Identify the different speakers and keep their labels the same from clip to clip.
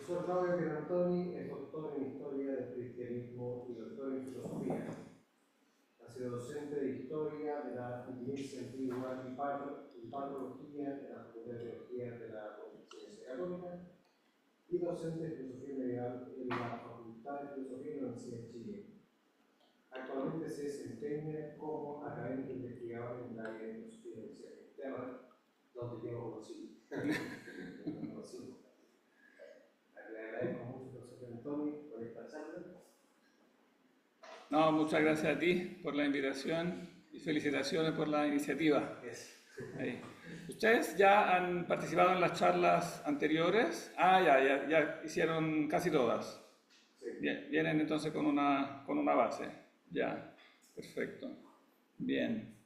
Speaker 1: profesor Claudio Pierantoni es doctor en Historia del Cristianismo y doctor en Filosofía. Ha sido docente de Historia de la Iglesia Antigua y Patología de la Facultad de Teología de la Pontificia Católica y docente de Filosofía Medieval en la Facultad de Filosofía de la Universidad de Chile. Actualmente se desempeña como académico investigador en el área de filosofía de la Inglaterra, donde yo conocí. Le agradezco mucho, profesor Antoni, por esta charla.
Speaker 2: No, muchas gracias a ti por la invitación y felicitaciones por la iniciativa. Ahí. ¿Ustedes ya han participado en las charlas anteriores? Ya hicieron casi todas.
Speaker 1: Sí.
Speaker 2: Bien, vienen entonces con una base. Ya, perfecto. Bien.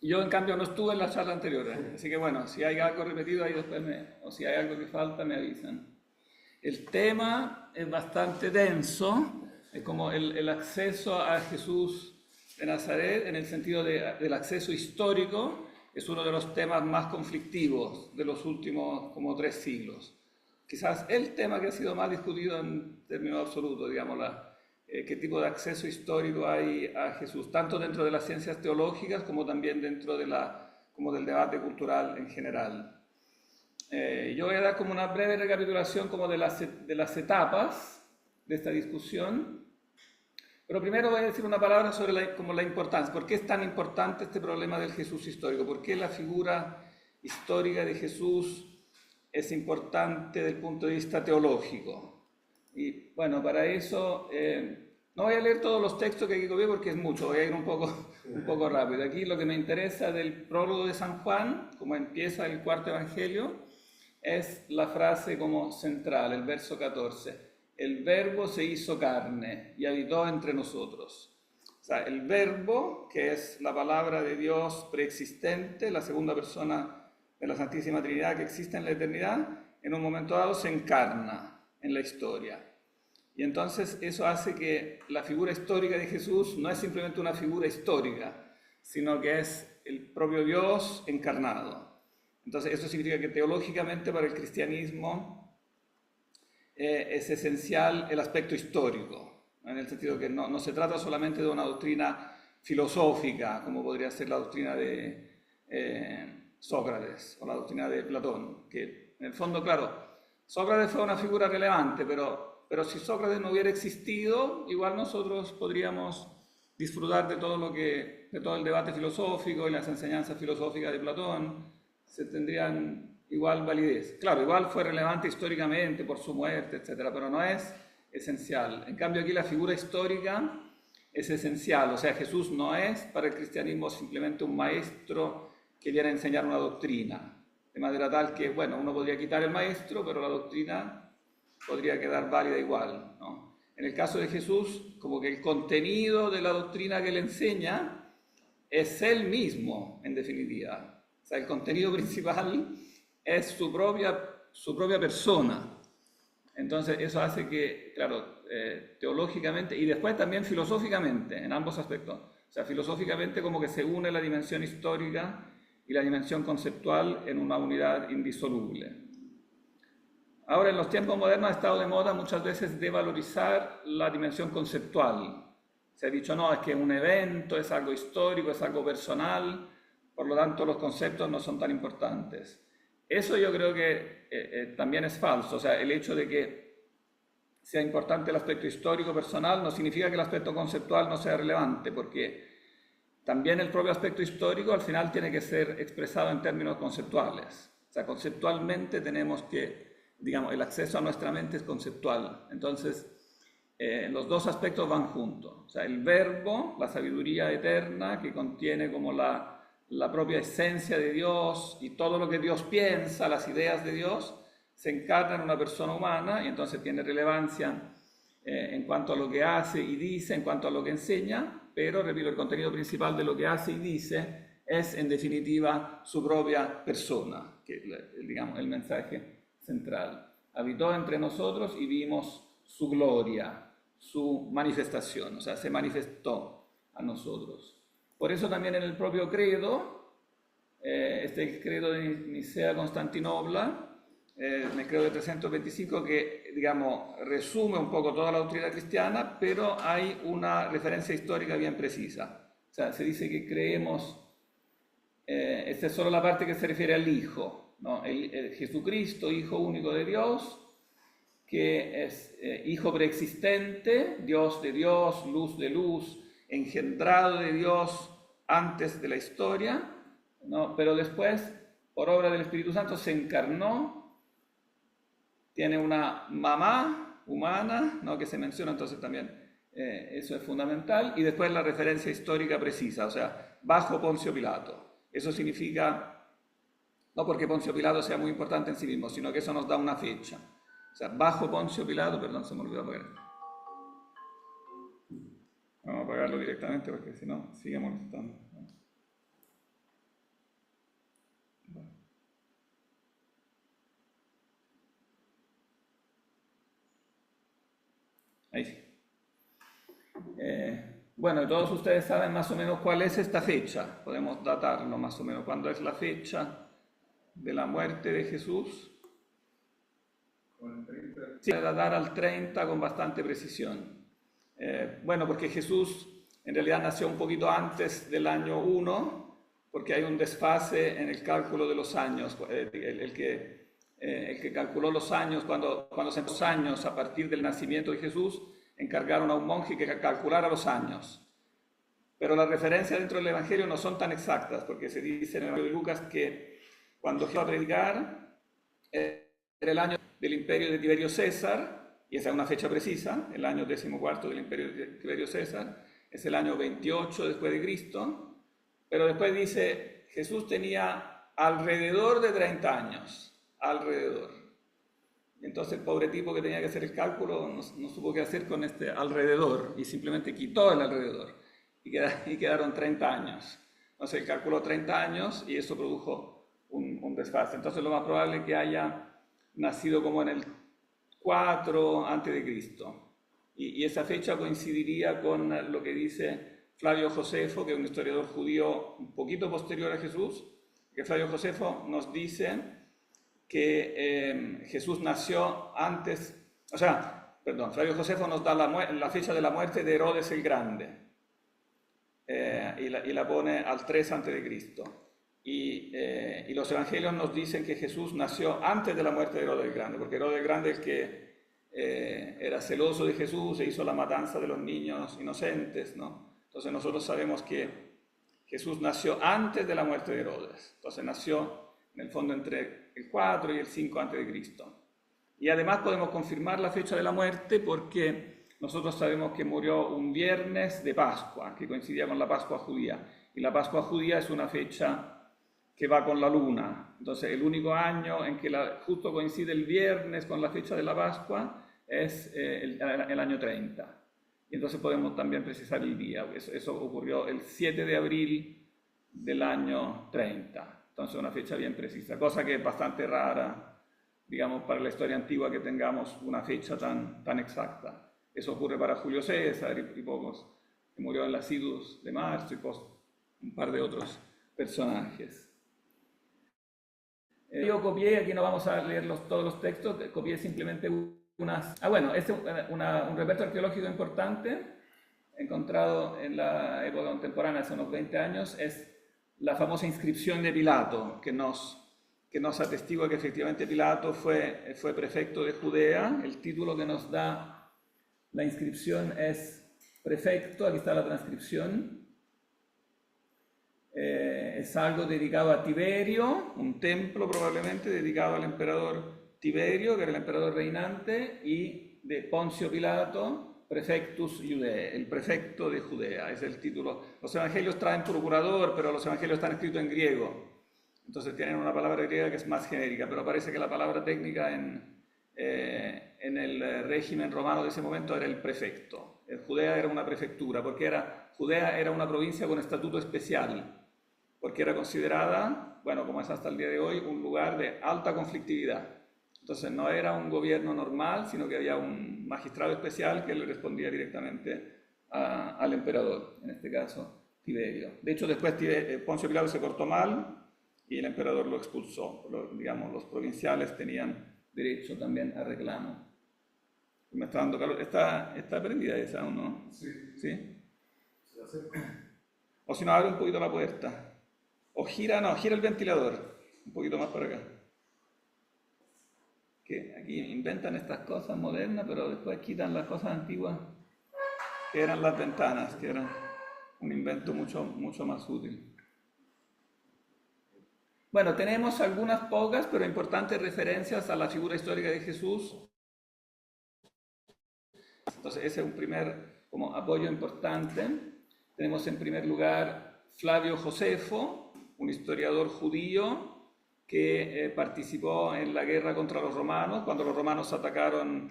Speaker 2: Yo, en cambio, no estuve en las charlas anteriores, así que bueno, si hay algo repetido ahí después o si hay algo que falta, me avisan. El tema es bastante denso, es como el acceso a Jesús de Nazaret, en el sentido del acceso histórico, es uno de los temas más conflictivos de los últimos como 3 siglos. Quizás el tema que ha sido más discutido en términos absolutos, digamos, qué tipo de acceso histórico hay a Jesús, tanto dentro de las ciencias teológicas como también dentro del debate cultural en general. Yo voy a dar como una breve recapitulación como de las etapas de esta discusión, pero primero voy a decir una palabra sobre la importancia. ¿Por qué es tan importante este problema del Jesús histórico? ¿Por qué la figura histórica de Jesús es importante desde el punto de vista teológico? Y bueno, para eso no voy a leer todos los textos que aquí copié porque es mucho, voy a ir un poco rápido. Aquí lo que me interesa del prólogo de San Juan, como empieza el cuarto evangelio, es la frase como central, el verso 14. El verbo se hizo carne y habitó entre nosotros. O sea, el verbo, que es la palabra de Dios preexistente, la segunda persona de la Santísima Trinidad que existe en la eternidad, en un momento dado se encarna en la historia. Y entonces eso hace que la figura histórica de Jesús no es simplemente una figura histórica, sino que es el propio Dios encarnado. Entonces eso significa que teológicamente para el cristianismo es esencial el aspecto histórico, en el sentido que no se trata solamente de una doctrina filosófica, como podría ser la doctrina de Sócrates o la doctrina de Platón, que en el fondo, claro, Sócrates fue una figura relevante, pero si Sócrates no hubiera existido, igual nosotros podríamos disfrutar de todo el debate filosófico y las enseñanzas filosóficas de Platón, se tendrían igual validez. Claro, igual fue relevante históricamente por su muerte, etcétera, pero no es esencial. En cambio, aquí la figura histórica es esencial. O sea, Jesús no es para el cristianismo simplemente un maestro que viene a enseñar una doctrina, de manera tal que, bueno, uno podría quitar el maestro, pero la doctrina podría quedar válida igual, ¿no? En el caso de Jesús, como que el contenido de la doctrina que él enseña es él mismo, en definitiva. O sea, el contenido principal es su propia persona. Entonces eso hace que, claro, teológicamente y después también filosóficamente, en ambos aspectos. O sea, filosóficamente como que se une la dimensión histórica y la dimensión conceptual en una unidad indisoluble. Ahora, en los tiempos modernos ha estado de moda muchas veces devalorizar la dimensión conceptual. Se ha dicho, no, es que un evento es algo histórico, es algo personal, por lo tanto los conceptos no son tan importantes. Eso yo creo que también es falso. O sea, el hecho de que sea importante el aspecto histórico personal no significa que el aspecto conceptual no sea relevante, porque también el propio aspecto histórico al final tiene que ser expresado en términos conceptuales. O sea, conceptualmente tenemos que, digamos, el acceso a nuestra mente es conceptual. Entonces, los dos aspectos van juntos. O sea, el verbo, la sabiduría eterna que contiene como la propia esencia de Dios y todo lo que Dios piensa, las ideas de Dios, se encarna en una persona humana y entonces tiene relevancia en cuanto a lo que hace y dice, en cuanto a lo que enseña, pero, repito, el contenido principal de lo que hace y dice es, en definitiva, su propia persona, que es, digamos, el mensaje central. Habitó entre nosotros y vimos su gloria, su manifestación, o sea, se manifestó a nosotros. Por eso también en el propio credo, este credo de Nicea Constantinopla, en el credo de 325, que digamos, resume un poco toda la doctrina cristiana, pero hay una referencia histórica bien precisa. O sea, se dice que creemos, esta es solo la parte que se refiere al Hijo, ¿no? El Jesucristo, Hijo único de Dios, que es Hijo preexistente, Dios de Dios, luz de luz, engendrado de Dios antes de la historia, ¿no? Pero después, por obra del Espíritu Santo, se encarnó, tiene una mamá humana, ¿no? Que se menciona, entonces también eso es fundamental, y después la referencia histórica precisa, o sea, bajo Poncio Pilato. Eso significa, no porque Poncio Pilato sea muy importante en sí mismo, sino que eso nos da una fecha. O sea, bajo Poncio Pilato, perdón, se me olvidó apagar. Vamos a apagarlo directamente porque si no, sigue molestando. Ahí sí. Bueno, todos ustedes saben más o menos cuál es esta fecha. Podemos datarlo más o menos. ¿Cuándo es la fecha de la muerte de Jesús? Sí, datar al 30 con bastante precisión. Bueno, porque Jesús en realidad nació un poquito antes del año 1, porque hay un desfase en el cálculo de los años. El que calculó los años, cuando se empezó los años a partir del nacimiento de Jesús, encargaron a un monje que calculara los años. Pero las referencias dentro del Evangelio no son tan exactas, porque se dice en el Evangelio de Lucas que cuando Jesús iba a predicar, era el año del imperio de Tiberio César, y esa es una fecha precisa, el año 14 del imperio de Tiberio César, es el año 28 después de Cristo, pero después dice, Jesús tenía alrededor de 30 años, alrededor. Entonces el pobre tipo que tenía que hacer el cálculo no supo qué hacer con este alrededor y simplemente quitó el alrededor y quedaron 30 años. Entonces él calculó 30 años y eso produjo un desfase. Entonces lo más probable es que haya nacido como en el 4 a.C. Y esa fecha coincidiría con lo que dice Flavio Josefo, que es un historiador judío un poquito posterior a Jesús, que Flavio Josefo nos dice que Jesús nació antes, Flavio Josefo nos da la fecha de la muerte de Herodes el Grande y la pone al 3 a.C. Y los evangelios nos dicen que Jesús nació antes de la muerte de Herodes el Grande, porque Herodes el Grande es el que era celoso de Jesús e hizo la matanza de los niños inocentes, ¿no? Entonces nosotros sabemos que Jesús nació antes de la muerte de Herodes, entonces nació en el fondo entre el 4 y el 5 a.C. Y además podemos confirmar la fecha de la muerte porque nosotros sabemos que murió un viernes de Pascua, que coincidía con la Pascua judía. Y la Pascua judía es una fecha que va con la luna. Entonces el único año en que justo coincide el viernes con la fecha de la Pascua es el año 30. Y entonces podemos también precisar el día. Eso ocurrió el 7 de abril del año 30. Entonces una fecha bien precisa, cosa que es bastante rara, digamos, para la historia antigua que tengamos una fecha tan exacta. Eso ocurre para Julio César y pocos, que murió en las idus de marzo y un par de otros personajes. Yo copié, aquí no vamos a leer todos los textos, copié simplemente unas... este es un reperto arqueológico importante, encontrado en la época contemporánea, hace unos 20 años, es la famosa inscripción de Pilato, que nos atestigua que efectivamente Pilato fue prefecto de Judea. El título que nos da la inscripción es prefecto, aquí está la transcripción. Es algo dedicado a Tiberio, un templo probablemente dedicado al emperador Tiberio, que era el emperador reinante, y de Poncio Pilato, Prefectus Judae, el prefecto de Judea, es el título. Los evangelios traen procurador, pero los evangelios están escritos en griego. Entonces tienen una palabra griega que es más genérica, pero parece que la palabra técnica en el régimen romano de ese momento era el prefecto. Judea era una prefectura, porque Judea era una provincia con estatuto especial, porque era considerada, bueno, como es hasta el día de hoy, un lugar de alta conflictividad. Entonces no era un gobierno normal, sino que había un magistrado especial que le respondía directamente al emperador, en este caso Tiberio. De hecho, después Poncio Pilato se portó mal y el emperador lo expulsó. Digamos, los provinciales tenían derecho también a reclamo. Me está dando calor. ¿Está prendida esa o no?
Speaker 1: Sí.
Speaker 2: ¿Sí?
Speaker 1: Se la acerco.
Speaker 2: O si no, abre un poquito la puerta. O gira el ventilador. Un poquito más para acá. Que aquí inventan estas cosas modernas, pero después quitan las cosas antiguas que eran las ventanas, que eran un invento mucho más útil. Bueno, tenemos algunas pocas, pero importantes referencias a la figura histórica de Jesús. Entonces, ese es un primer como apoyo importante. Tenemos en primer lugar Flavio Josefo, un historiador judío que participó en la guerra contra los romanos, cuando los romanos atacaron,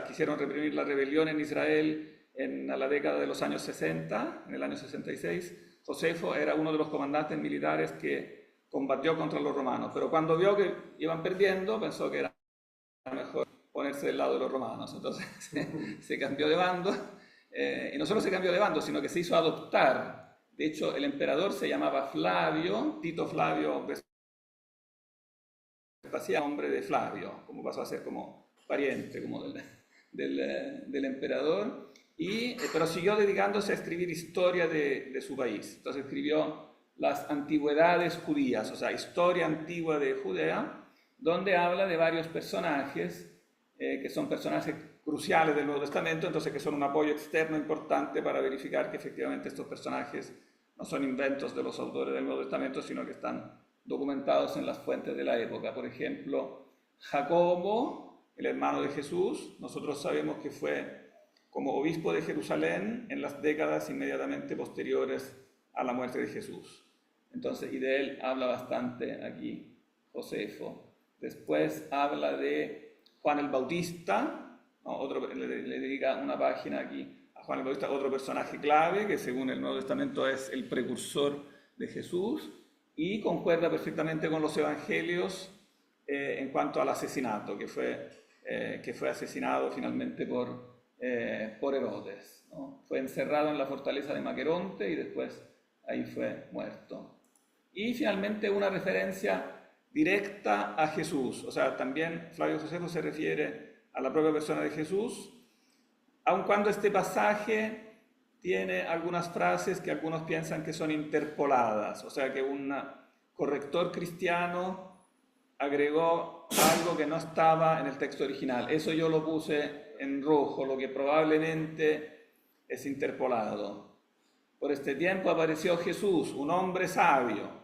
Speaker 2: quisieron reprimir la rebelión en Israel en la década de los años 60, en el año 66. Josefo era uno de los comandantes militares que combatió contra los romanos, pero cuando vio que iban perdiendo, pensó que era mejor ponerse del lado de los romanos. Entonces se cambió de bando, y no solo se cambió de bando, sino que se hizo adoptar. De hecho, el emperador se llamaba Flavio, Tito Flavio Vespasiano, hombre de Flavio, como pasó a ser como pariente como del emperador. Pero siguió dedicándose a escribir historia de su país. Entonces escribió las antigüedades judías, o sea, historia antigua de Judea, donde habla de varios personajes que son personajes cruciales del Nuevo Testamento, entonces que son un apoyo externo importante para verificar que efectivamente estos personajes no son inventos de los autores del Nuevo Testamento, sino que están documentados en las fuentes de la época. Por ejemplo, Jacobo, el hermano de Jesús, nosotros sabemos que fue como obispo de Jerusalén en las décadas inmediatamente posteriores a la muerte de Jesús. Entonces, y de él habla bastante aquí Josefo. Después habla de Juan el Bautista, ¿no? Le dedica una página aquí a Juan el Bautista, otro personaje clave que según el Nuevo Testamento es el precursor de Jesús y concuerda perfectamente con los evangelios en cuanto al asesinato, que fue asesinado finalmente por Herodes, ¿no? Fue encerrado en la fortaleza de Maqueronte y después ahí fue muerto. Y finalmente una referencia directa a Jesús, o sea, también Flavio Josefo se refiere a la propia persona de Jesús, aun cuando este pasaje tiene algunas frases que algunos piensan que son interpoladas, o sea, que un corrector cristiano agregó algo que no estaba en el texto original. Eso yo lo puse en rojo, lo que probablemente es interpolado. Por este tiempo apareció Jesús, un hombre sabio.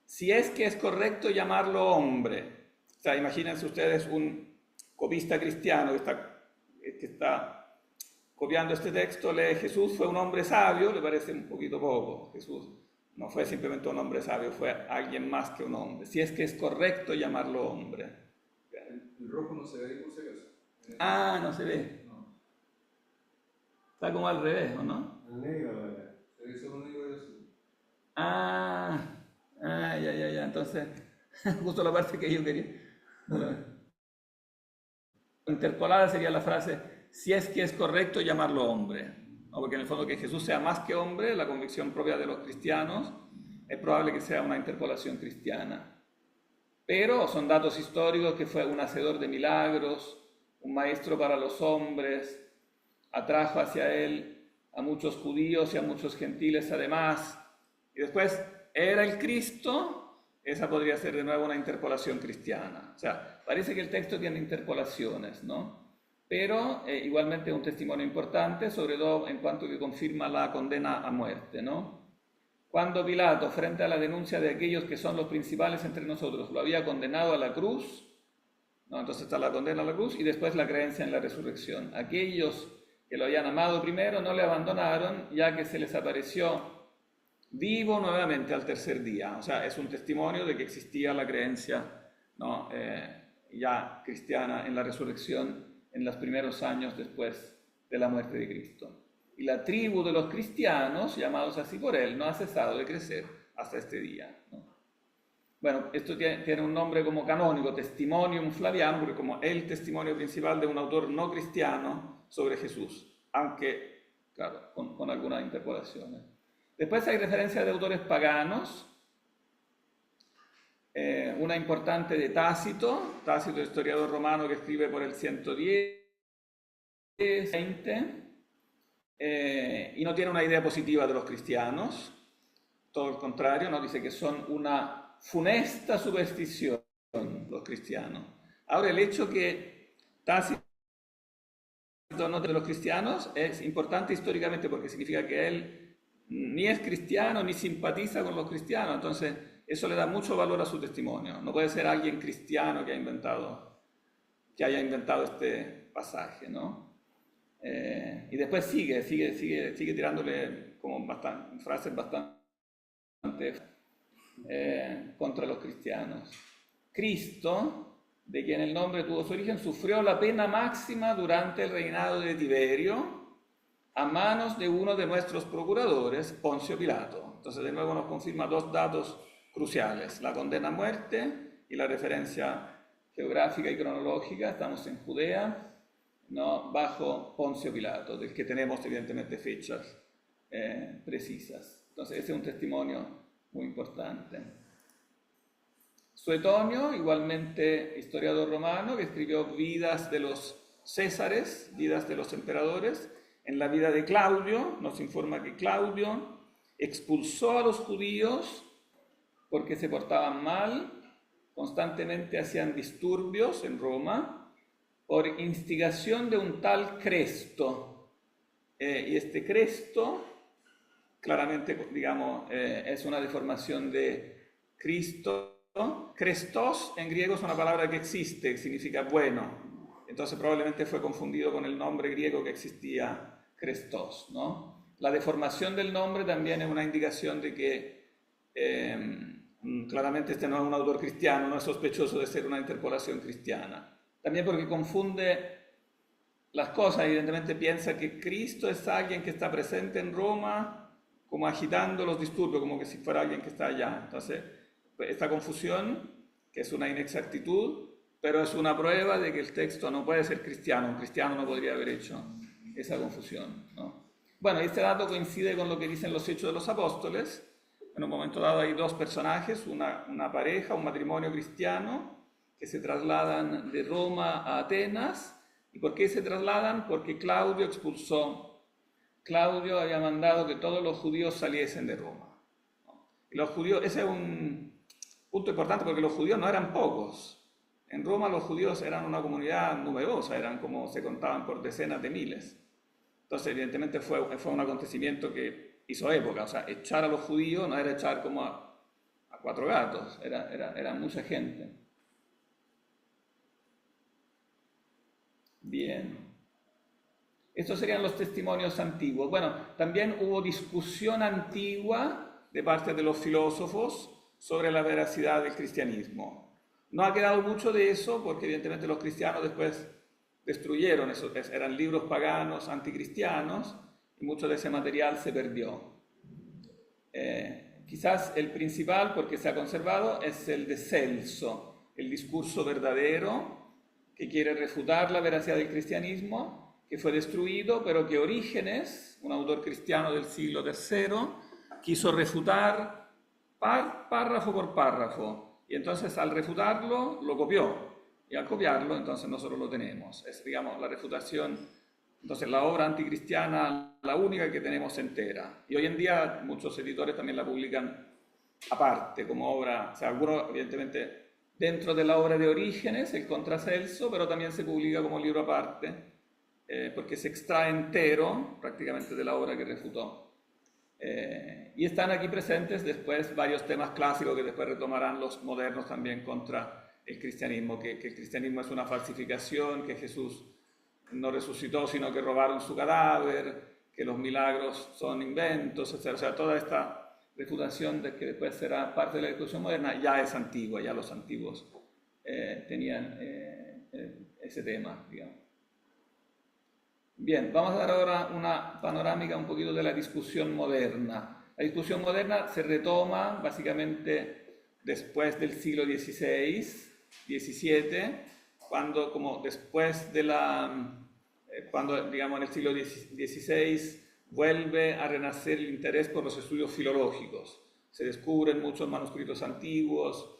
Speaker 2: Si es que es correcto llamarlo hombre. O sea, imagínense ustedes un copista cristiano que está copiando este texto, lee Jesús fue un hombre sabio, le parece un poquito poco. Jesús no fue simplemente un hombre sabio, fue alguien más que un hombre. Si es que es correcto llamarlo hombre.
Speaker 3: El rojo no se ve ahí por si acaso.
Speaker 2: Ah, no se ve.
Speaker 3: No.
Speaker 2: Está como al revés, ¿o no?
Speaker 1: El negro, ¿verdad?
Speaker 3: Se ve solo negro y azul.
Speaker 2: Ya. Entonces, justo la parte que yo quería. Interpolada sería la frase, si es que es correcto llamarlo hombre. ¿No? Porque en el fondo que Jesús sea más que hombre, la convicción propia de los cristianos, es probable que sea una interpolación cristiana. Pero son datos históricos que fue un hacedor de milagros, un maestro para los hombres, atrajo hacia él a muchos judíos y a muchos gentiles además. Y después, ¿era el Cristo? Esa podría ser de nuevo una interpolación cristiana. O sea, parece que el texto tiene interpolaciones, ¿no? Pero igualmente es un testimonio importante, sobre todo en cuanto que confirma la condena a muerte, ¿no? Cuando Pilato, frente a la denuncia de aquellos que son los principales entre nosotros, lo había condenado a la cruz, ¿no? Entonces está la condena a la cruz y después la creencia en la resurrección. Aquellos que lo habían amado primero no le abandonaron, ya que se les apareció vivo nuevamente al tercer día. O sea, es un testimonio de que existía la creencia, ¿no? Ya cristiana en la resurrección en los primeros años después de la muerte de Cristo. Y la tribu de los cristianos, llamados así por él, no ha cesado de crecer hasta este día, ¿no? Bueno, esto tiene un nombre como canónico, Testimonium Flavianum, porque como el testimonio principal de un autor no cristiano sobre Jesús, aunque, claro, con algunas interpolaciones. Después hay referencia de autores paganos. una importante de Tácito, Tácito, historiador romano que escribe por el 110, 20, y no tiene una idea positiva de los cristianos, todo el contrario, nos dice que son una funesta superstición los cristianos. Ahora, el hecho que Tácito no de los cristianos es importante históricamente porque significa que él ni es cristiano ni simpatiza con los cristianos, entonces eso le da mucho valor a su testimonio. No puede ser alguien cristiano que haya inventado este pasaje, ¿no? Y después sigue tirándole como frases bastante contra los cristianos. Cristo, de quien el nombre tuvo su origen, sufrió la pena máxima durante el reinado de Tiberio a manos de uno de nuestros procuradores, Poncio Pilato. Entonces de nuevo nos confirma dos datos cruciales, la condena a muerte y la referencia geográfica y cronológica. Estamos en Judea, ¿no? Bajo Poncio Pilato, del que tenemos evidentemente fechas precisas. Entonces ese es un testimonio muy importante. Suetonio, igualmente historiador romano, que escribió vidas de los césares, vidas de los emperadores. En la vida de Claudio nos informa que Claudio expulsó a los judíos porque se portaban mal, constantemente hacían disturbios en Roma, por instigación de un tal Cresto. Y este Cresto, claramente, digamos, es una deformación de Cristo. Christos en griego es una palabra que existe, que significa bueno. Entonces probablemente fue confundido con el nombre griego que existía, Christos, ¿no? La deformación del nombre también es una indicación de que claramente este no es un autor cristiano, no es sospechoso de ser una interpolación cristiana. También porque confunde las cosas, evidentemente piensa que Cristo es alguien que está presente en Roma, como agitando los disturbios, como que si fuera alguien que está allá. Entonces, esta confusión, que es una inexactitud, pero es una prueba de que el texto no puede ser cristiano. Un cristiano no podría haber hecho esa confusión, ¿no? Bueno, este dato coincide con lo que dicen los Hechos de los Apóstoles. En un momento dado hay dos personajes, una pareja, un matrimonio cristiano, que se trasladan de Roma a Atenas. ¿Y por qué se trasladan? Porque Claudio había mandado que todos los judíos saliesen de Roma, ¿no? Y los judíos, ese es un punto importante porque los judíos no eran pocos. En Roma los judíos eran una comunidad numerosa, eran como se contaban por decenas de miles. Entonces evidentemente fue un acontecimiento que hizo época, o sea, echar a los judíos no era echar como a cuatro gatos, era mucha gente. Bien. Estos serían los testimonios antiguos. Bueno, también hubo discusión antigua de parte de los filósofos sobre la veracidad del cristianismo. No ha quedado mucho de eso porque evidentemente los cristianos después destruyeron eso, eran libros paganos, anticristianos, y mucho de ese material se perdió. Quizás el principal, porque se ha conservado, es el de Celso, el discurso verdadero, que quiere refutar la veracidad del cristianismo, que fue destruido, pero que Orígenes, un autor cristiano del siglo III, quiso refutar párrafo por párrafo, y entonces al refutarlo lo copió, y al copiarlo entonces nosotros lo tenemos. Es, digamos, la refutación, entonces la obra anticristiana, la única que tenemos entera, y hoy en día muchos editores también la publican aparte, como obra, o sea, algunos evidentemente dentro de la obra de Orígenes, el Contra Celso, pero también se publica como libro aparte, porque se extrae entero prácticamente de la obra que refutó. Y están aquí presentes después varios temas clásicos que después retomarán los modernos también contra el cristianismo, que el cristianismo es una falsificación, que Jesús no resucitó sino que robaron su cadáver, que los milagros son inventos, etc. O sea, toda esta refutación de que después será parte de la discusión moderna ya es antigua, ya los antiguos tenían ese tema, digamos. Bien, vamos a dar ahora una panorámica un poquito de la discusión moderna. La discusión moderna se retoma básicamente después del siglo XVI, XVII, cuando como después de cuando digamos en el siglo XVI vuelve a renacer el interés por los estudios filológicos. Se descubren muchos manuscritos antiguos,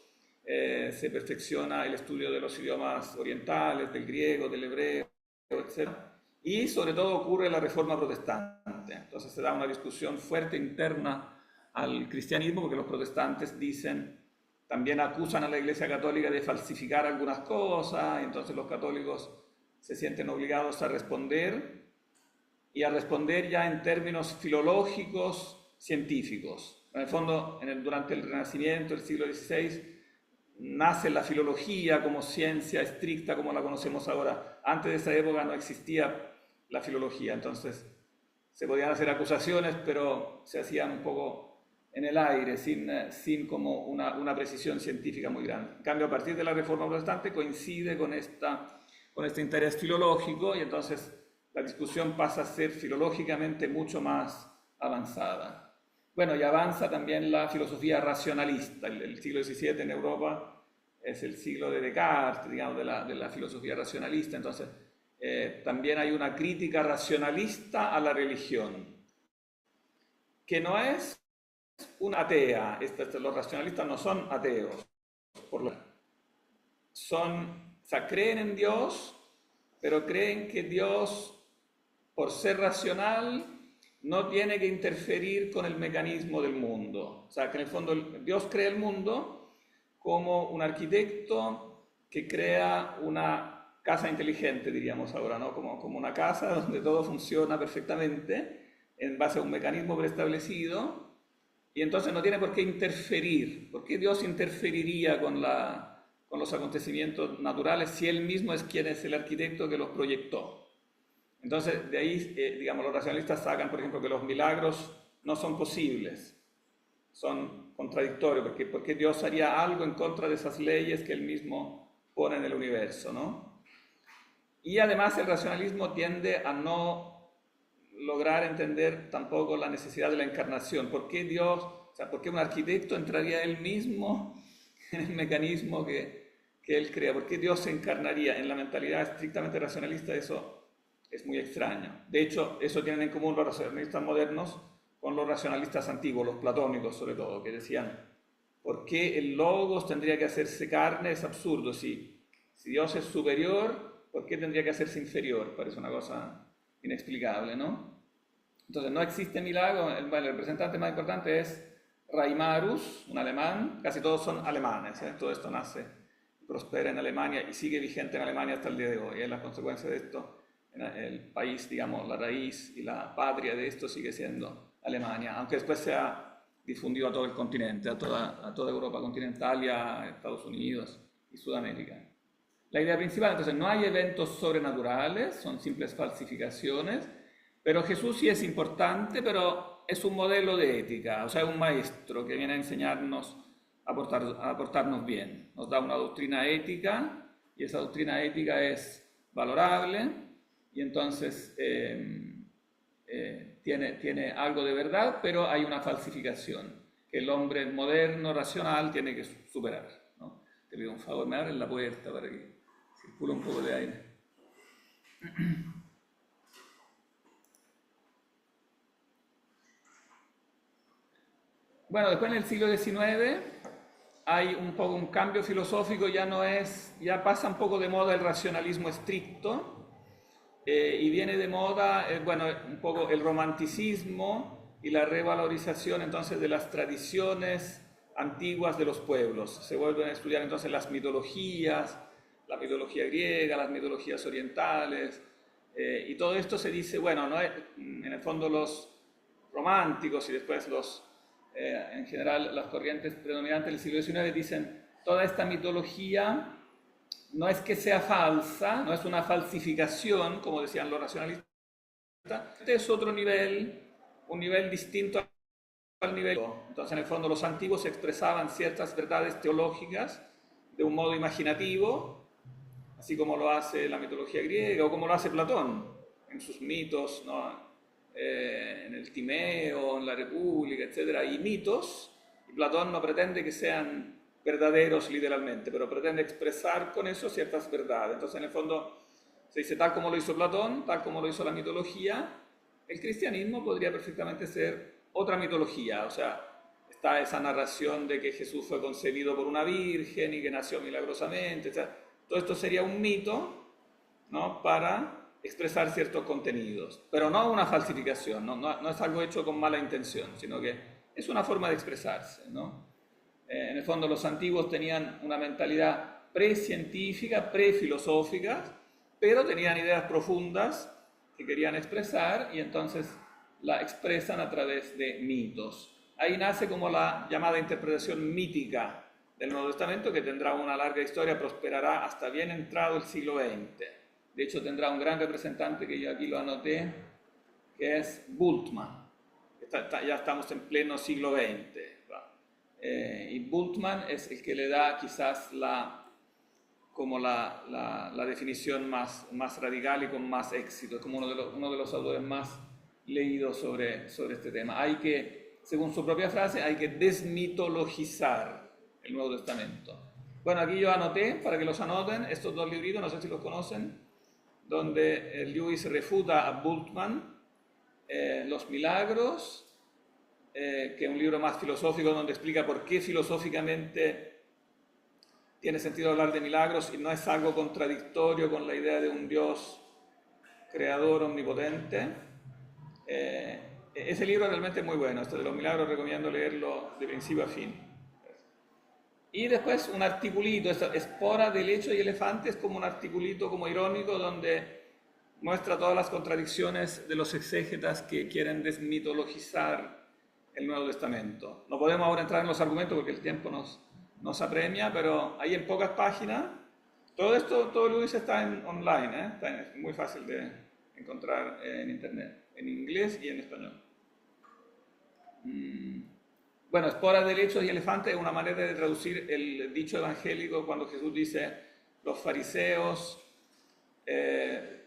Speaker 2: se perfecciona el estudio de los idiomas orientales, del griego, del hebreo, etc. Y sobre todo ocurre la Reforma Protestante. Entonces se da una discusión fuerte interna al cristianismo porque los protestantes dicen, también acusan a la Iglesia Católica de falsificar algunas cosas, y entonces los católicos se sienten obligados a responder, y a responder ya en términos filológicos, científicos. En el fondo, durante el Renacimiento, el siglo XVI, nace la filología como ciencia estricta como la conocemos ahora. Antes de esa época no existía la filología, entonces se podían hacer acusaciones, pero se hacían un poco en el aire, sin como una precisión científica muy grande. En cambio, a partir de la Reforma Protestante coincide con este interés filológico, y entonces la discusión pasa a ser filológicamente mucho más avanzada. Bueno, y avanza también la filosofía racionalista. El siglo XVII en Europa es el siglo de Descartes, digamos, de la filosofía racionalista. Entonces, también hay una crítica racionalista a la religión, que no es una atea. Los racionalistas no son ateos, creen en Dios, pero creen que Dios, por ser racional, no tiene que interferir con el mecanismo del mundo. O sea, que en el fondo Dios crea el mundo como un arquitecto que crea una casa inteligente, diríamos ahora, ¿no? Como una casa donde todo funciona perfectamente en base a un mecanismo preestablecido, y entonces no tiene por qué interferir. ¿Por qué Dios interferiría con los acontecimientos naturales si Él mismo es quien es el arquitecto que los proyectó? Entonces, de ahí, digamos, los racionalistas sacan, por ejemplo, que los milagros no son posibles, son contradictorios, porque Dios haría algo en contra de esas leyes que Él mismo pone en el universo, ¿no? Y además el racionalismo tiende a no lograr entender tampoco la necesidad de la encarnación. ¿Por qué Dios, por qué un arquitecto entraría él mismo en el mecanismo que Él crea? ¿Por qué Dios se encarnaría? En la mentalidad estrictamente racionalista eso es muy extraño. De hecho, eso tienen en común los racionalistas modernos con los racionalistas antiguos, los platónicos sobre todo, que decían, ¿por qué el logos tendría que hacerse carne? Es absurdo. Si Dios es superior, ¿por qué tendría que hacerse inferior? Parece una cosa inexplicable, ¿no? Entonces, no existe milagro. El representante más importante es Reimarus, un alemán. Casi todos son alemanes, ¿eh? Todo esto nace, prospera en Alemania y sigue vigente en Alemania hasta el día de hoy. La consecuencia de esto, el país, digamos, la raíz y la patria de esto sigue siendo Alemania, aunque después se ha difundido a todo el continente, a toda Europa continental y a Estados Unidos y Sudamérica. La idea principal, entonces, no hay eventos sobrenaturales, son simples falsificaciones, pero Jesús sí es importante, pero es un modelo de ética, o sea, es un maestro que viene a enseñarnos a portarnos bien. Nos da una doctrina ética, y esa doctrina ética es valorable, y entonces tiene algo de verdad, pero hay una falsificación que el hombre moderno, racional, tiene que superar, ¿no? Te pido un favor, me abren la puerta para que circule un poco de aire. Bueno, después en el siglo XIX hay un poco un cambio filosófico, ya pasa un poco de moda el racionalismo estricto, y viene de moda, un poco el romanticismo y la revalorización entonces de las tradiciones antiguas de los pueblos. Se vuelven a estudiar entonces las mitologías, la mitología griega, las mitologías orientales, y todo esto se dice, en el fondo los románticos y después en general las corrientes predominantes del siglo XIX dicen, toda esta mitología no es que sea falsa, no es una falsificación, como decían los racionalistas, este es otro nivel, un nivel distinto al nivel. Entonces, en el fondo, los antiguos expresaban ciertas verdades teológicas de un modo imaginativo, así como lo hace la mitología griega o como lo hace Platón en sus mitos, ¿no? En el Timeo, en la República, etc. Hay mitos, y Platón no pretende que sean verdaderos literalmente, pero pretende expresar con eso ciertas verdades. Entonces, en el fondo, se dice tal como lo hizo Platón, tal como lo hizo la mitología, el cristianismo podría perfectamente ser otra mitología, o sea, está esa narración de que Jesús fue concebido por una virgen y que nació milagrosamente, etc. Todo esto sería un mito, ¿no?, para expresar ciertos contenidos, pero no una falsificación, no es algo hecho con mala intención, sino que es una forma de expresarse, ¿no? En el fondo los antiguos tenían una mentalidad precientífica, prefilosófica, pero tenían ideas profundas que querían expresar y entonces la expresan a través de mitos. Ahí nace como la llamada interpretación mítica del Nuevo Testamento, que tendrá una larga historia, prosperará hasta bien entrado el siglo XX. De hecho, tendrá un gran representante que yo aquí lo anoté, que es Bultmann. Ya estamos en pleno siglo XX. Y Bultmann es el que le da quizás la definición más radical y con más éxito. Es como uno de los autores más leídos sobre este tema. Según su propia frase, hay que desmitologizar el Nuevo Testamento. Bueno, aquí yo anoté, para que los anoten, estos dos libritos, no sé si los conocen, donde Lewis refuta a Bultmann los milagros, que es un libro más filosófico donde explica por qué filosóficamente tiene sentido hablar de milagros y no es algo contradictorio con la idea de un Dios creador omnipotente. Ese libro realmente es muy bueno, este de los milagros recomiendo leerlo de principio a fin. Y después un articulito, Espora de lecho y elefante, es como un articulito como irónico donde muestra todas las contradicciones de los exégetas que quieren desmitologizar el Nuevo Testamento. No podemos ahora entrar en los argumentos porque el tiempo nos apremia, pero ahí en pocas páginas, todo Luis está online, es muy fácil de encontrar en internet, en inglés y en español. Bueno, Espora de lechos y elefantes es una manera de traducir el dicho evangélico cuando Jesús dice: los fariseos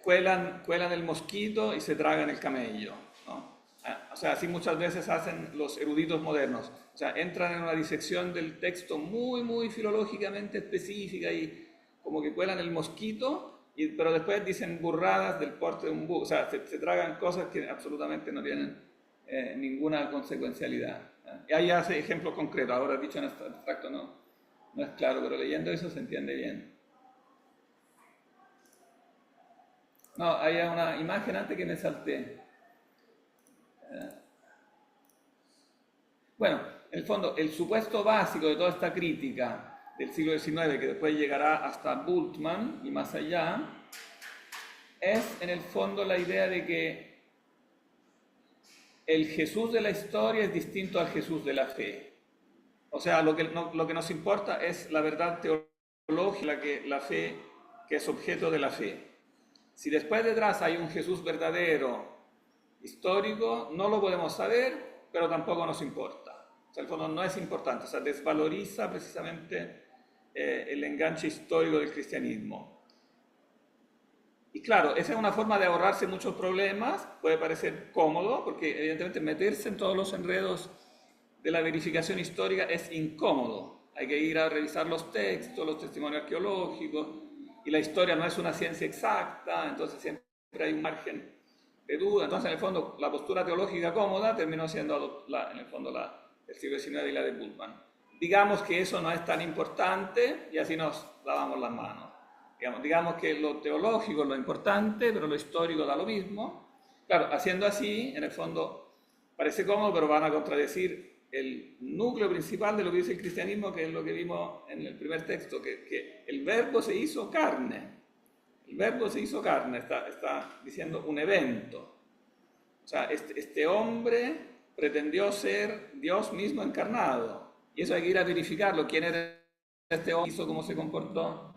Speaker 2: cuelan el mosquito y se tragan el camello, ¿no? O sea, así muchas veces hacen los eruditos modernos. O sea, entran en una disección del texto muy, muy filológicamente específica y como que cuelan el mosquito, pero después dicen burradas del porte de un búho. O sea, se tragan cosas que absolutamente no tienen ninguna consecuencialidad. Y ahí hace ejemplos concretos. Ahora dicho en abstracto no es claro, pero leyendo eso se entiende bien. No, hay una imagen antes que me salté. Bueno, en el fondo, el supuesto básico de toda esta crítica del siglo XIX, que después llegará hasta Bultmann y más allá, es en el fondo la idea de que el Jesús de la historia es distinto al Jesús de la fe. O sea, lo que nos importa es la verdad teológica, la fe, que es objeto de la fe. Si después detrás hay un Jesús verdadero, histórico, no lo podemos saber, pero tampoco nos importa. O sea, el fondo no es importante, o sea, desvaloriza precisamente el enganche histórico del cristianismo. Y claro, esa es una forma de ahorrarse muchos problemas, puede parecer cómodo, porque evidentemente meterse en todos los enredos de la verificación histórica es incómodo. Hay que ir a revisar los textos, los testimonios arqueológicos, y la historia no es una ciencia exacta, entonces siempre hay un margen de duda. Entonces, en el fondo, la postura teológica cómoda terminó siendo, en el fondo, del siglo XIX y la de Bultmann. Digamos que eso no es tan importante y así nos lavamos las manos. Digamos que lo teológico es lo importante, pero lo histórico da lo mismo. Claro, haciendo así, en el fondo, parece cómodo, pero van a contradecir el núcleo principal de lo que dice el cristianismo, que es lo que vimos en el primer texto, que el verbo se hizo carne. El verbo se hizo carne, está diciendo un evento. O sea, este hombre pretendió ser Dios mismo encarnado. Y eso hay que ir a verificarlo. ¿Quién era este hombre? ¿Cómo se comportó?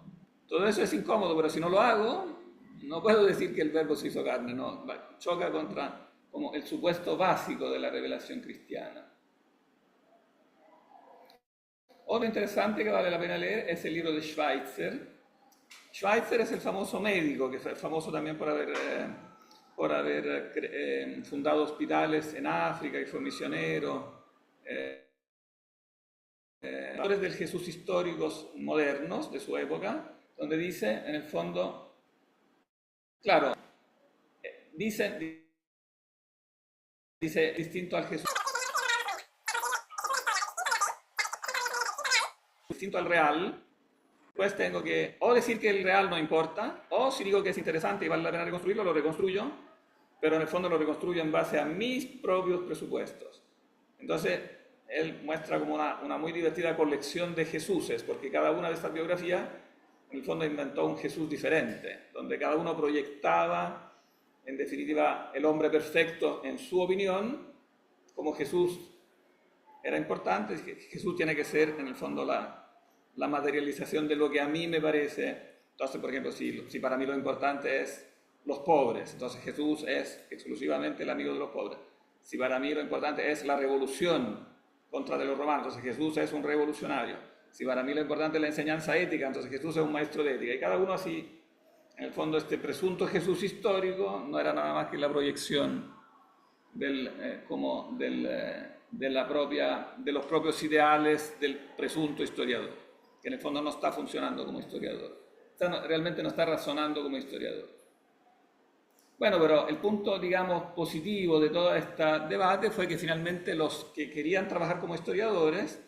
Speaker 2: Todo eso es incómodo, pero si no lo hago, no puedo decir que el verbo se hizo carne. No, choca contra como el supuesto básico de la revelación cristiana. Otro interesante que vale la pena leer es el libro de Schweitzer. Schweitzer es el famoso médico, que es famoso también por haber fundado hospitales en África, y fue misionero. Autores del Jesús históricos modernos de su época, donde dice, en el fondo, claro, dice distinto al Jesús. distinto al real, pues tengo que o decir que el real no importa, o si digo que es interesante y vale la pena reconstruirlo, lo reconstruyo, pero en el fondo lo reconstruyo en base a mis propios presupuestos. Entonces, él muestra como una muy divertida colección de Jesuses, porque cada una de estas biografías, en el fondo, inventó un Jesús diferente, donde cada uno proyectaba, en definitiva, el hombre perfecto en su opinión, como Jesús era importante. Jesús tiene que ser, en el fondo, la materialización de lo que a mí me parece. Entonces, por ejemplo, si para mí lo importante es los pobres, entonces Jesús es exclusivamente el amigo de los pobres. Si para mí lo importante es la revolución contra de los romanos, entonces Jesús es un revolucionario. Si para mí lo importante es la enseñanza ética, entonces Jesús es un maestro de ética. Y cada uno así, en el fondo, este presunto Jesús histórico no era nada más que la proyección de los propios ideales del presunto historiador, que en el fondo no está funcionando como historiador. Realmente no está razonando como historiador. Bueno, pero el punto, digamos, positivo de todo este debate fue que finalmente los que querían trabajar como historiadores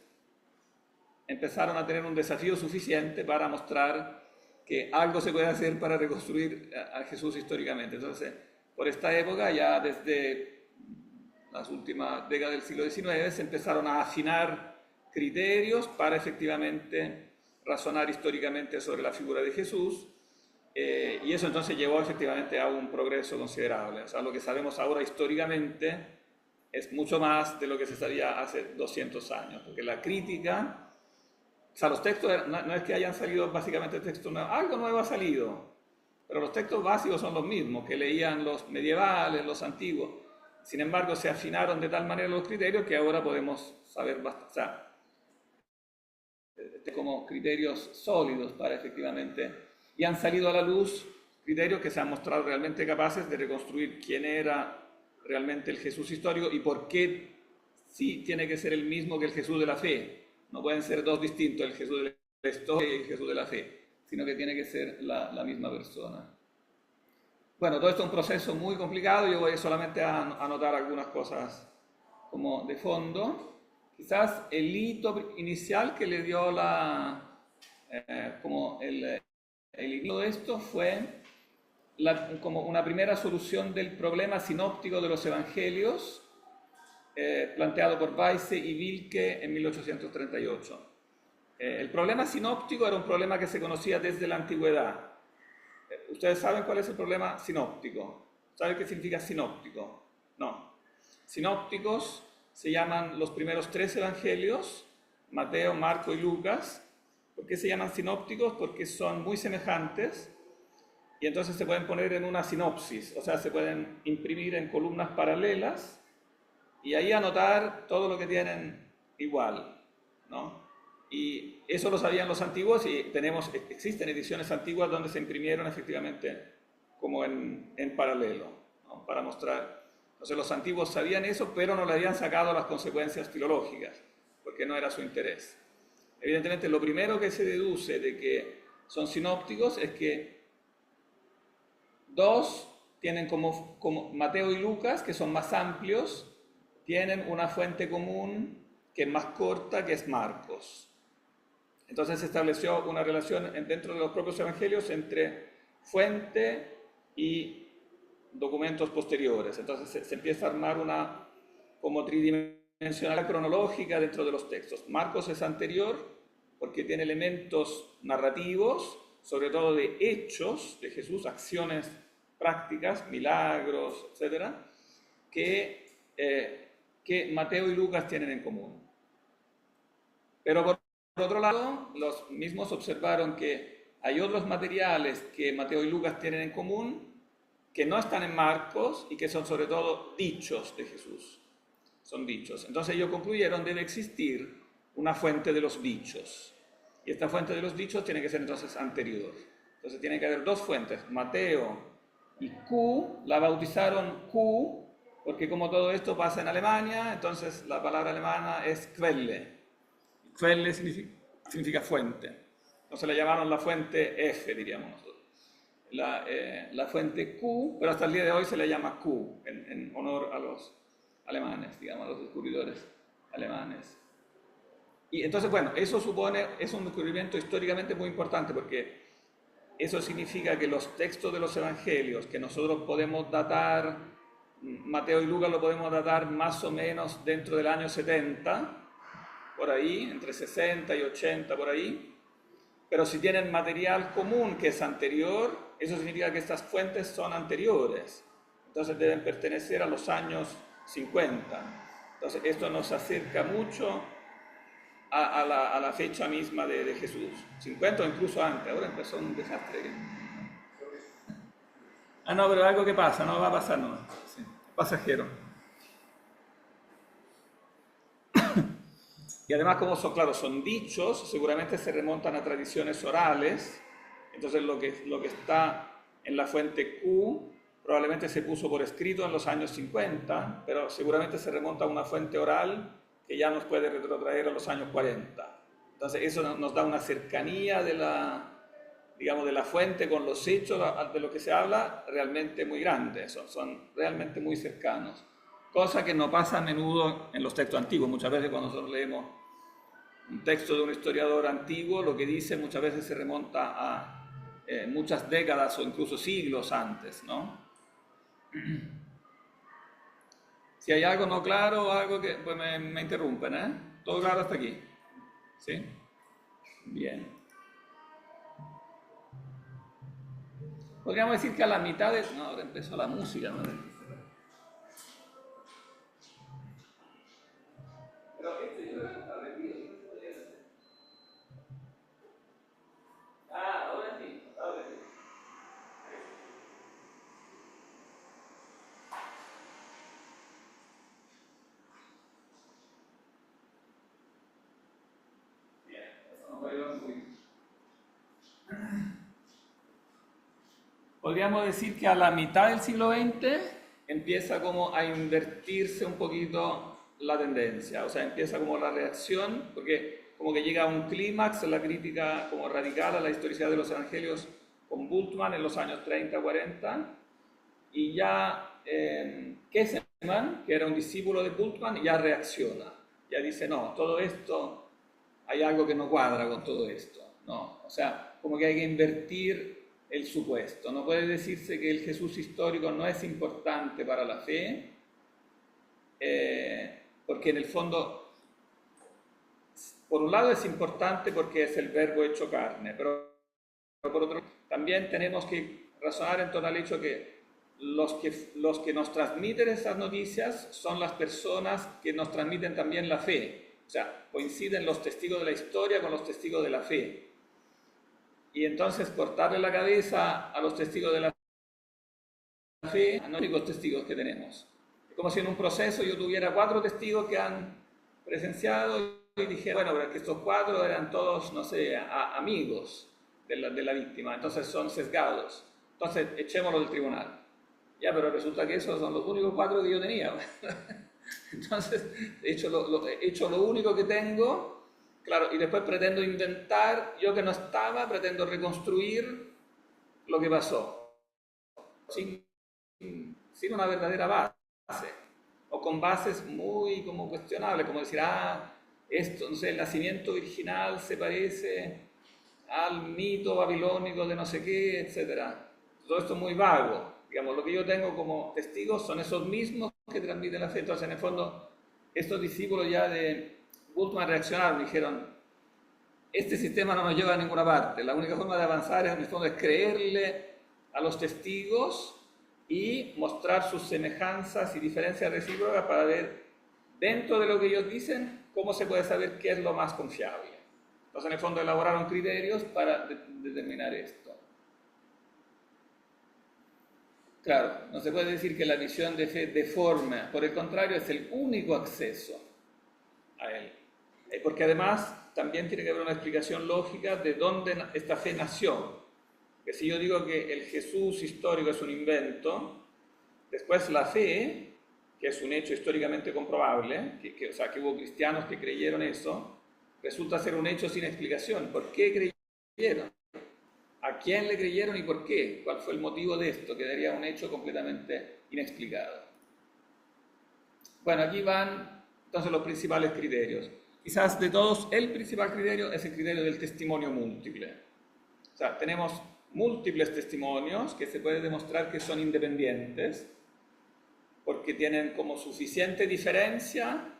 Speaker 2: empezaron a tener un desafío suficiente para mostrar que algo se puede hacer para reconstruir a Jesús históricamente. Entonces, por esta época, ya desde las últimas décadas del siglo XIX, se empezaron a afinar criterios para efectivamente razonar históricamente sobre la figura de Jesús. Y eso entonces llevó efectivamente a un progreso considerable. O sea, lo que sabemos ahora históricamente es mucho más de lo que se sabía hace 200 años, porque la crítica, o sea, los textos, no es que hayan salido básicamente textos nuevos, algo nuevo ha salido, pero los textos básicos son los mismos que leían los medievales, los antiguos. Sin embargo, se afinaron de tal manera los criterios que ahora podemos saber bastante, o sea, como criterios sólidos para efectivamente. Y han salido a la luz criterios que se han mostrado realmente capaces de reconstruir quién era realmente el Jesús histórico y por qué sí tiene que ser el mismo que el Jesús de la fe. No pueden ser dos distintos, el Jesús de la historia y el Jesús de la fe, sino que tiene que ser la misma persona. Bueno, todo esto es un proceso muy complicado. Yo voy solamente a anotar algunas cosas como de fondo. Quizás el hito inicial que le dio como el inicio de esto fue como una primera solución del problema sinóptico de los evangelios planteado por Weisse y Wilke en 1838. El problema sinóptico era un problema que se conocía desde la antigüedad. ¿Ustedes saben cuál es el problema sinóptico? ¿Saben qué significa sinóptico? No. Sinópticos se llaman los primeros 3 evangelios, Mateo, Marco y Lucas. ¿Por qué se llaman sinópticos? Porque son muy semejantes y entonces se pueden poner en una sinopsis, o sea, se pueden imprimir en columnas paralelas y ahí anotar todo lo que tienen igual, ¿no? Y eso lo sabían los antiguos y existen ediciones antiguas donde se imprimieron efectivamente como en paralelo, ¿no? Para mostrar. Entonces los antiguos sabían eso, pero no le habían sacado las consecuencias filológicas, porque no era su interés. Evidentemente, lo primero que se deduce de que son sinópticos es que 2 tienen como Mateo y Lucas, que son más amplios, tienen una fuente común que es más corta, que es Marcos. Entonces se estableció una relación dentro de los propios evangelios entre fuente y documentos posteriores. Entonces se empieza a armar una como tridimensional cronológica dentro de los textos. Marcos es anterior porque tiene elementos narrativos, sobre todo de hechos de Jesús, acciones prácticas, milagros, etc., que Mateo y Lucas tienen en común. Pero por otro lado, los mismos observaron que hay otros materiales que Mateo y Lucas tienen en común que no están en Marcos y que son sobre todo dichos de Jesús. Son dichos. Entonces ellos concluyeron que debe existir una fuente de los dichos. Y esta fuente de los dichos tiene que ser entonces anterior. Entonces tiene que haber 2 fuentes, Mateo y Q. La bautizaron Q porque como todo esto pasa en Alemania, entonces la palabra alemana es Quelle. Quelle significa fuente. Entonces le llamaron la fuente F, diríamos nosotros. La fuente Q, pero hasta el día de hoy se le llama Q, en honor a los alemanes, digamos, a los descubridores alemanes. Y entonces, bueno, eso es un descubrimiento históricamente muy importante porque eso significa que los textos de los evangelios que nosotros podemos datar, Mateo y Lucas lo podemos datar más o menos dentro del año 70, por ahí, entre 60 y 80 por ahí, pero si tienen material común que es anterior, eso significa que estas fuentes son anteriores, entonces deben pertenecer a los años 50. Entonces esto nos acerca mucho a la fecha misma de Jesús, 50 o incluso antes. Ahora empezó un desastre. Ah, no, pero algo que pasa, no va a pasar nomás. Sí, pasajero. Y además, como son, claro, son dichos, seguramente se remontan a tradiciones orales. Entonces, lo que está en la fuente Q probablemente se puso por escrito en los años 50, pero seguramente se remonta a una fuente oral que ya nos puede retrotraer a los años 40. Entonces, eso nos da una cercanía de la fuente con los hechos de lo que se habla realmente muy grande. Son realmente muy cercanos. Cosa que no pasa a menudo en los textos antiguos. Muchas veces cuando nosotros leemos un texto de un historiador antiguo, lo que dice muchas veces se remonta a muchas décadas o incluso siglos antes, ¿no? Si hay algo no claro o algo que, pues me interrumpen, ¿eh? ¿Todo claro hasta aquí? ¿Sí? Bien. Podríamos decir que a la mitad de... No, ahora empezó la música, ¿no? Pero esto yo creo que está repetido. Ah, ahora sí, ahora sí. Bien, eso nos va a ayudar muy bien. Podríamos decir que a la mitad del siglo XX empieza como a invertirse un poquito la tendencia, o sea, empieza como la reacción, porque como que llega a un clímax la crítica como radical a la historicidad de los evangelios con Bultmann en los años 30, 40, y ya Kesselman, que era un discípulo de Bultmann, ya reacciona, ya dice, no, todo esto, hay algo que no cuadra con todo esto, no, o sea, como que hay que invertir el supuesto. No puede decirse que el Jesús histórico no es importante para la fe, porque en el fondo, por un lado es importante porque es el verbo hecho carne, pero por otro también tenemos que razonar en torno al hecho que los que nos transmiten esas noticias son las personas que nos transmiten también la fe. O sea, coinciden los testigos de la historia con los testigos de la fe. Y entonces cortarle la cabeza a los testigos de la fe, a los únicos testigos que tenemos. Es como si en un proceso yo tuviera 4 testigos que han presenciado y dije, bueno, pero es que estos 4 eran todos, no sé, amigos de la víctima, entonces son sesgados. Entonces echémoslo del tribunal. Ya, pero resulta que esos son los únicos 4 que yo tenía. Entonces he hecho lo único que tengo. Claro, y después pretendo inventar, yo que no estaba, pretendo reconstruir lo que pasó, sin una verdadera base, o con bases muy como cuestionables, como decir, esto, no sé, el nacimiento virginal se parece al mito babilónico de no sé qué, etc. Todo esto es muy vago. Digamos, lo que yo tengo como testigos son esos mismos que transmiten la fe. Entonces, en el fondo, estos discípulos ya de Bultmann reaccionaron y dijeron, este sistema no nos lleva a ninguna parte, la única forma de avanzar en el fondo es creerle a los testigos y mostrar sus semejanzas y diferencias recíprocas para ver dentro de lo que ellos dicen cómo se puede saber qué es lo más confiable. Entonces en el fondo elaboraron criterios para determinar esto. Claro, no se puede decir que la visión de fe deforma, por el contrario es el único acceso a él. Porque además también tiene que haber una explicación lógica de dónde esta fe nació. Que si yo digo que el Jesús histórico es un invento, después la fe, que es un hecho históricamente comprobable, o sea, que hubo cristianos que creyeron eso, resulta ser un hecho sin explicación. ¿Por qué creyeron? ¿A quién le creyeron y por qué? ¿Cuál fue el motivo de esto? Quedaría un hecho completamente inexplicado. Bueno, aquí van entonces los principales criterios. quizás de todos el principal criterio es el criterio del testimonio múltiple. O sea, tenemos múltiples testimonios que se puede demostrar que son independientes porque tienen como suficiente diferencia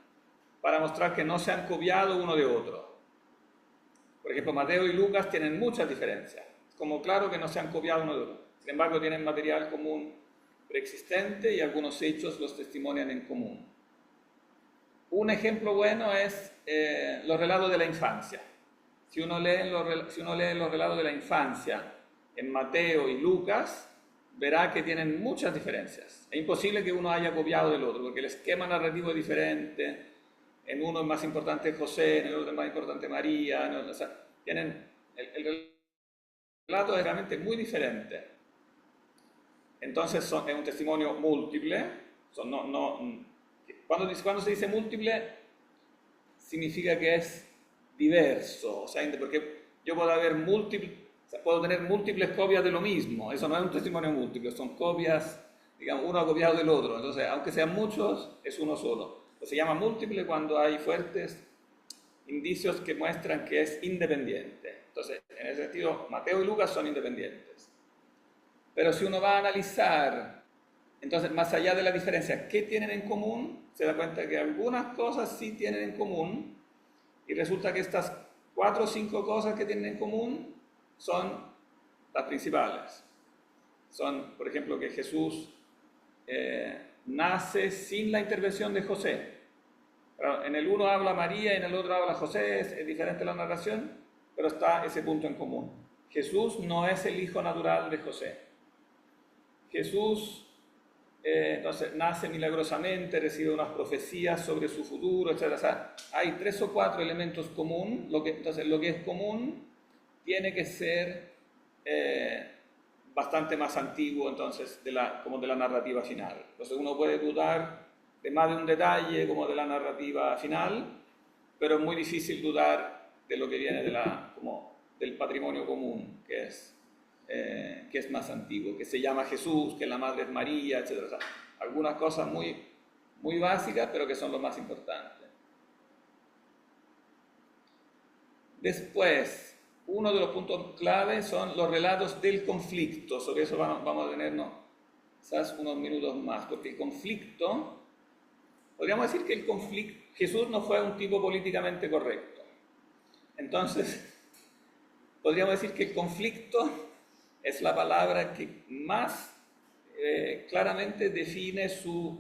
Speaker 2: para mostrar que no se han copiado uno de otro. Por ejemplo, Mateo y Lucas tienen muchas diferencias. Es como claro que no se han copiado uno de otro. Sin embargo, tienen material común preexistente y algunos hechos los testimonian en común. Un ejemplo bueno es los relatos de la infancia. Si uno lee los relatos de la infancia en Mateo y Lucas, verá que tienen muchas diferencias. Es imposible que uno haya copiado del otro, porque el esquema narrativo es diferente. En uno es más importante José, en el otro es más importante María. O sea, el relato es realmente muy diferente. Entonces es un testimonio múltiple. Cuando se dice múltiple, significa que es diverso. O sea, porque yo puedo tener múltiples copias de lo mismo. Eso no es un testimonio múltiple, son copias, digamos, uno ha copiado del otro. Entonces, aunque sean muchos, es uno solo. Se llama múltiple cuando hay fuertes indicios que muestran que es independiente. Entonces, en ese sentido, Mateo y Lucas son independientes. Pero si uno va a analizar, entonces, más allá de la diferencia, ¿qué tienen en común? Se da cuenta que algunas cosas sí tienen en común y resulta que estas 4 o 5 cosas que tienen en común son las principales. Son, por ejemplo, que Jesús nace sin la intervención de José. En el uno habla María y en el otro habla José, es diferente la narración, pero está ese punto en común. Jesús no es el hijo natural de José. Jesús entonces nace milagrosamente, recibe unas profecías sobre su futuro, etc. O sea, hay 3 o 4 elementos comunes. Entonces lo que es común tiene que ser bastante más antiguo entonces como de la narrativa final. Entonces uno puede dudar de más de un detalle como de la narrativa final, pero es muy difícil dudar de lo que viene del patrimonio común, que es más antiguo, que se llama Jesús, que la madre es María, etc. O sea, algunas cosas muy, muy básicas, pero que son lo más importante. Después, uno de los puntos clave son los relatos del conflicto. Sobre eso vamos a tenernos quizás unos minutos más, porque el conflicto, podríamos decir que Jesús no fue un tipo políticamente correcto. Entonces, podríamos decir que el conflicto es la palabra que más claramente define sus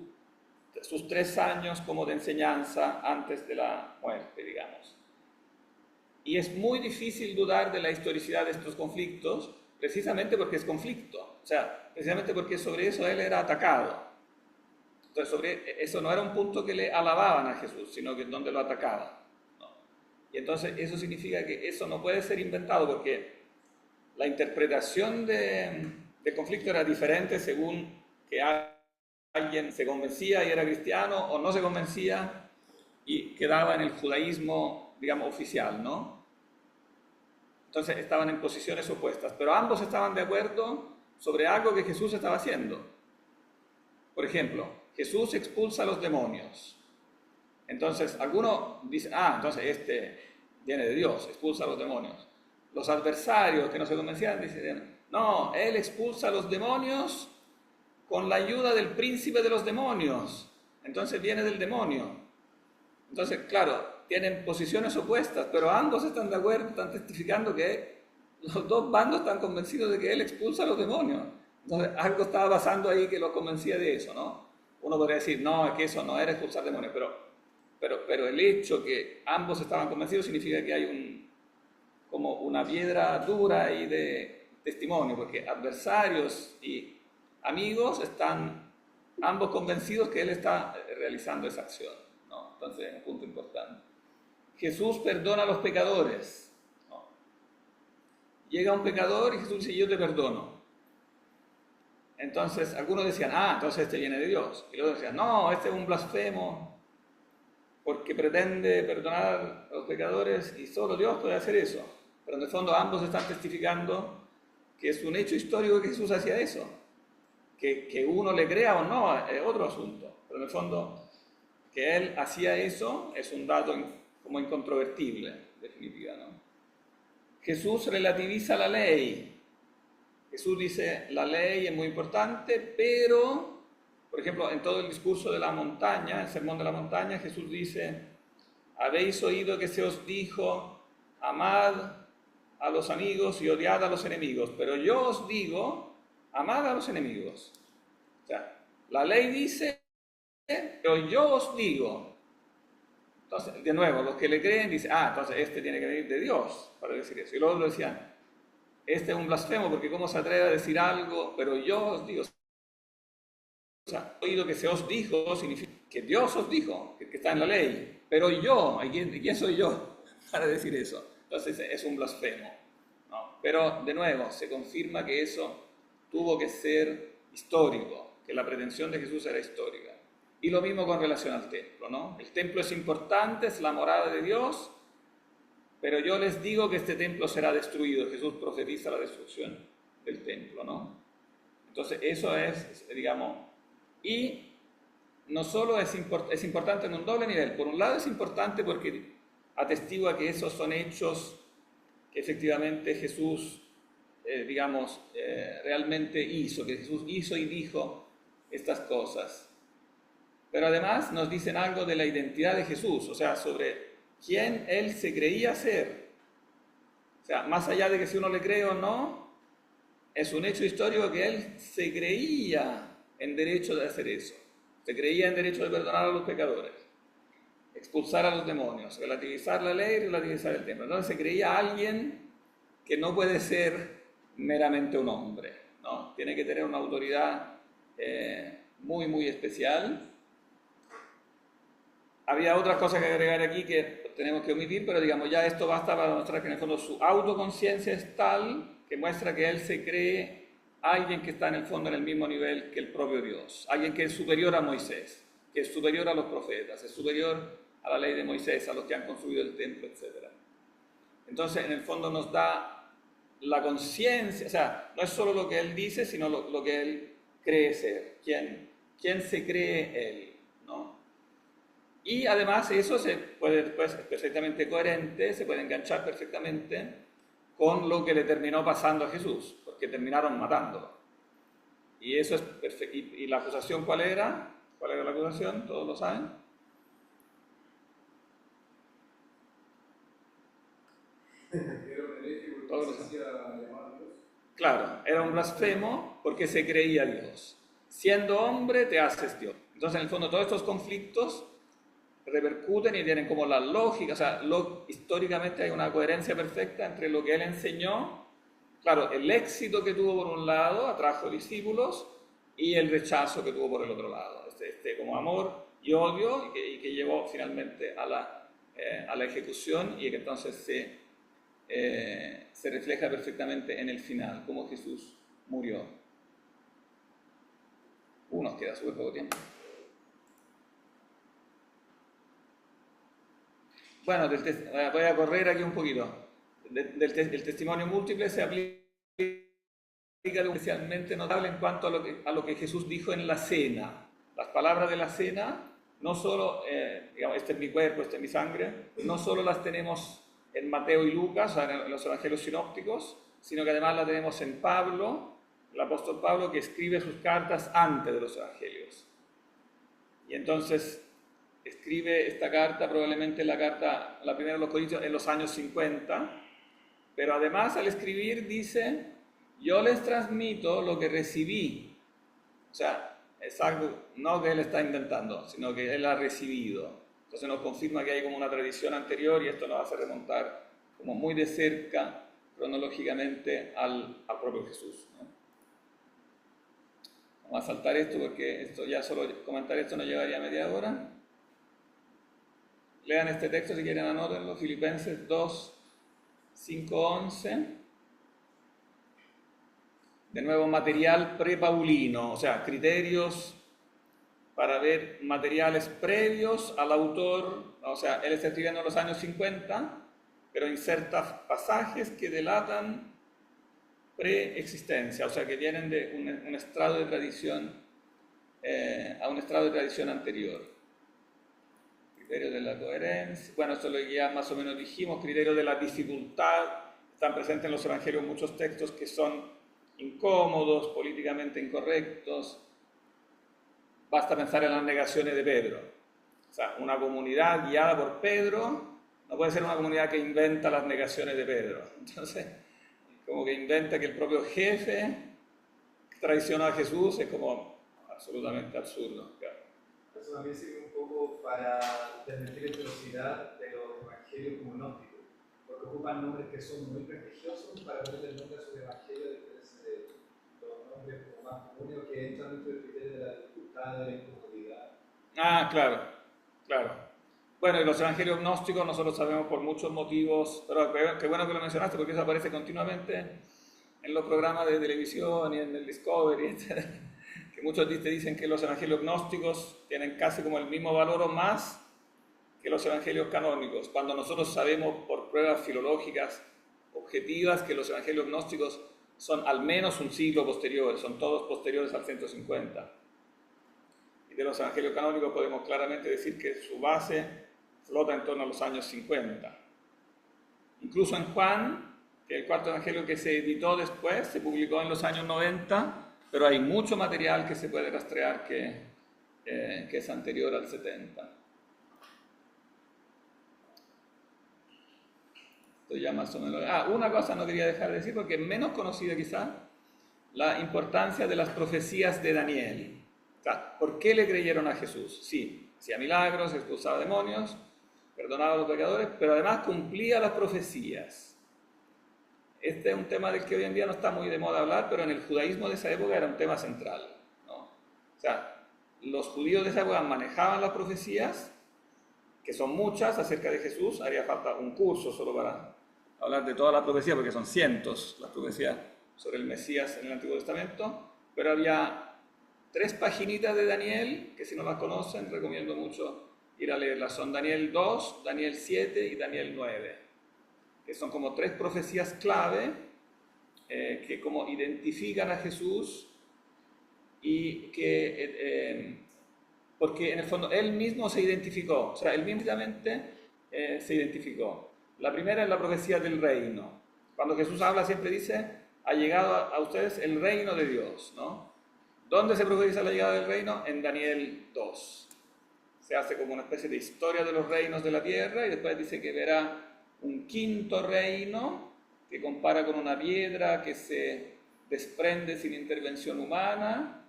Speaker 2: 3 años como de enseñanza antes de la muerte, digamos. Y es muy difícil dudar de la historicidad de estos conflictos, precisamente porque es conflicto. O sea, precisamente porque sobre eso él era atacado. Entonces, sobre eso no era un punto que le alababan a Jesús, sino que donde lo atacaban, ¿no? Y entonces eso significa que eso no puede ser inventado, porque la interpretación del conflicto era diferente según que alguien se convencía y era cristiano, o no se convencía y quedaba en el judaísmo, digamos, oficial, ¿no? Entonces estaban en posiciones opuestas, pero ambos estaban de acuerdo sobre algo que Jesús estaba haciendo. Por ejemplo, Jesús expulsa a los demonios. Entonces, alguno dice, entonces este viene de Dios, expulsa a los demonios. Los adversarios que no se convencían dicen, no, él expulsa a los demonios con la ayuda del príncipe de los demonios. Entonces viene del demonio. Entonces, claro, tienen posiciones opuestas, pero ambos están de acuerdo, están testificando que los 2 bandos están convencidos de que él expulsa a los demonios. Entonces, algo estaba pasando ahí que los convencía de eso, ¿no? Uno podría decir, no, es que eso no era expulsar demonios, pero el hecho que ambos estaban convencidos significa que hay como una piedra dura ahí de testimonio, porque adversarios y amigos están ambos convencidos que él está realizando esa acción, ¿no? Entonces, es un punto importante. Jesús perdona a los pecadores, ¿no? Llega un pecador y Jesús dice, yo te perdono. Entonces, algunos decían, entonces este viene de Dios. Y los otros decían, no, este es un blasfemo, porque pretende perdonar a los pecadores y solo Dios puede hacer eso. Pero en el fondo ambos están testificando que es un hecho histórico que Jesús hacía eso. Que uno le crea o no es otro asunto. Pero en el fondo, que él hacía eso es un dato como incontrovertible, en definitiva, ¿no? Jesús relativiza la ley. Jesús dice, la ley es muy importante, pero, por ejemplo, en todo el discurso de la montaña, el sermón de la montaña, Jesús dice, habéis oído que se os dijo, amad a los amigos y odiad a los enemigos, pero yo os digo, amad a los enemigos. O sea, la ley dice, pero yo os digo. Entonces, de nuevo, los que le creen dicen, entonces este tiene que venir de Dios para decir eso. Y luego lo decían, este es un blasfemo porque cómo se atreve a decir algo, pero yo os digo. O sea, oído que se os dijo significa que Dios os dijo, que está en la ley. Pero yo, ¿quién soy yo para decir eso? Entonces es un blasfemo, ¿no? Pero de nuevo, se confirma que eso tuvo que ser histórico, que la pretensión de Jesús era histórica. Y lo mismo con relación al templo, ¿no? El templo es importante, es la morada de Dios, pero yo les digo que este templo será destruido. Jesús profetiza la destrucción del templo, ¿no? Entonces eso es, digamos, y no solo es importante en un doble nivel. Por un lado es importante porque atestigua que esos son hechos que efectivamente Jesús, realmente hizo, que Jesús hizo y dijo estas cosas. Pero además nos dicen algo de la identidad de Jesús, o sea, sobre quién Él se creía ser. O sea, más allá de que si uno le cree o no, es un hecho histórico que Él se creía en derecho de hacer eso. Se creía en derecho de perdonar a los pecadores, expulsar a los demonios, relativizar la ley y relativizar el templo. Entonces se creía alguien que no puede ser meramente un hombre, ¿no? Tiene que tener una autoridad muy, muy especial. Había otras cosas que agregar aquí que tenemos que omitir, pero digamos, ya esto basta para mostrar que en el fondo su autoconciencia es tal que muestra que él se cree alguien que está en el fondo en el mismo nivel que el propio Dios, alguien que es superior a Moisés, que es superior a los profetas, es superior a la ley de Moisés, a los que han construido el templo, etc. Entonces, en el fondo nos da la conciencia, o sea, no es solo lo que él dice, sino lo que él cree ser, quién se cree él, ¿no? Y además eso se puede, pues, es perfectamente coherente, se puede enganchar perfectamente con lo que le terminó pasando a Jesús, porque terminaron matándolo. Y eso es perfecto. ¿Y la acusación cuál era? ¿Cuál era la acusación? ¿Todos lo saben? Todos lo saben. Claro, era un blasfemo porque se creía Dios. Siendo hombre te haces Dios. Entonces, en el fondo, todos estos conflictos repercuten y tienen como la lógica, o sea, históricamente hay una coherencia perfecta entre lo que él enseñó, claro, el éxito que tuvo por un lado, atrajo discípulos, y el rechazo que tuvo por el otro lado, como amor y odio, y que llevó finalmente a la ejecución, y que entonces se refleja perfectamente en el final, cómo Jesús murió. Nos queda súper poco tiempo. Bueno, voy a correr aquí un poquito. El testimonio múltiple se aplica especialmente notable en cuanto a lo que Jesús dijo en la cena. Las palabras de la cena, no solo, digamos, este es mi cuerpo, este es mi sangre, no solo las tenemos en Mateo y Lucas, o sea, en los evangelios sinópticos, sino que además las tenemos en Pablo, el apóstol Pablo, que escribe sus cartas antes de los evangelios. Y entonces escribe esta carta, probablemente la primera de los Corintios, en los años 50, pero además al escribir dice, yo les transmito lo que recibí. O sea, es algo no que él está inventando, sino que él ha recibido. Entonces nos confirma que hay como una tradición anterior y esto nos hace remontar como muy de cerca, cronológicamente, al propio Jesús, ¿no? Vamos a saltar esto porque solo comentar esto nos llevaría media hora. Lean este texto si quieren, anótenlo, Filipenses 2, 5, 11. De nuevo, material prepaulino, o sea, criterios para ver materiales previos al autor. O sea, él está escribiendo en los años 50, pero inserta pasajes que delatan preexistencia, o sea, que vienen de un estrado de tradición a un estrado de tradición anterior. Criterio de la coherencia, bueno, esto lo que ya más o menos dijimos, criterio de la dificultad, están presentes en los evangelios muchos textos que son incómodos, políticamente incorrectos, basta pensar en las negaciones de Pedro, o sea, una comunidad guiada por Pedro no puede ser una comunidad que inventa las negaciones de Pedro, entonces, como que inventa que el propio jefe traicionó a Jesús, es como absolutamente absurdo, claro.
Speaker 4: Eso también sirve un poco para desmentir la velocidad de los evangelios como gnósticos, porque ocupan nombres que son muy prestigiosos para poner el nombre a sus evangelios, a diferencia de los nombres como más comunes que entran dentro del criterio de la dificultad, de la incomodidad.
Speaker 2: Ah, claro, claro. Bueno, y los evangelios gnósticos nosotros sabemos por muchos motivos, pero qué bueno que lo mencionaste porque eso aparece continuamente en los programas de televisión y en el Discovery, etc. Que muchos te dicen que los evangelios gnósticos tienen casi como el mismo valor o más que los evangelios canónicos, cuando nosotros sabemos por pruebas filológicas objetivas que los evangelios gnósticos son al menos un siglo posteriores, son todos posteriores al 150. Y de los evangelios canónicos podemos claramente decir que su base flota en torno a los años 50. Incluso en Juan, que es el cuarto evangelio que se editó después, se publicó en los años 90, pero hay mucho material que se puede rastrear que es anterior al 70. Esto ya más o menos... una cosa no quería dejar de decir, porque es menos conocida quizá, la importancia de las profecías de Daniel. O sea, ¿por qué le creyeron a Jesús? Sí, hacía milagros, expulsaba demonios, perdonaba a los pecadores, pero además cumplía las profecías. Este es un tema del que hoy en día no está muy de moda hablar, pero en el judaísmo de esa época era un tema central, ¿no? O sea, los judíos de esa época manejaban las profecías, que son muchas acerca de Jesús. Haría falta un curso solo para hablar de toda la profecía, porque son cientos las profecías sobre el Mesías en el Antiguo Testamento, pero había 3 paginitas de Daniel, que si no las conocen, recomiendo mucho ir a leerlas. Son Daniel 2, Daniel 7 y Daniel 9, que son como 3 profecías clave que como identifican a Jesús y que, porque en el fondo él mismo se identificó, o sea, él mismamente se identificó. La primera es la profecía del reino. Cuando Jesús habla siempre dice, ha llegado a ustedes el reino de Dios, ¿no? ¿Dónde se profetiza la llegada del reino? En Daniel 2. Se hace como una especie de historia de los reinos de la tierra y después dice que verá un quinto reino que compara con una piedra que se desprende sin intervención humana,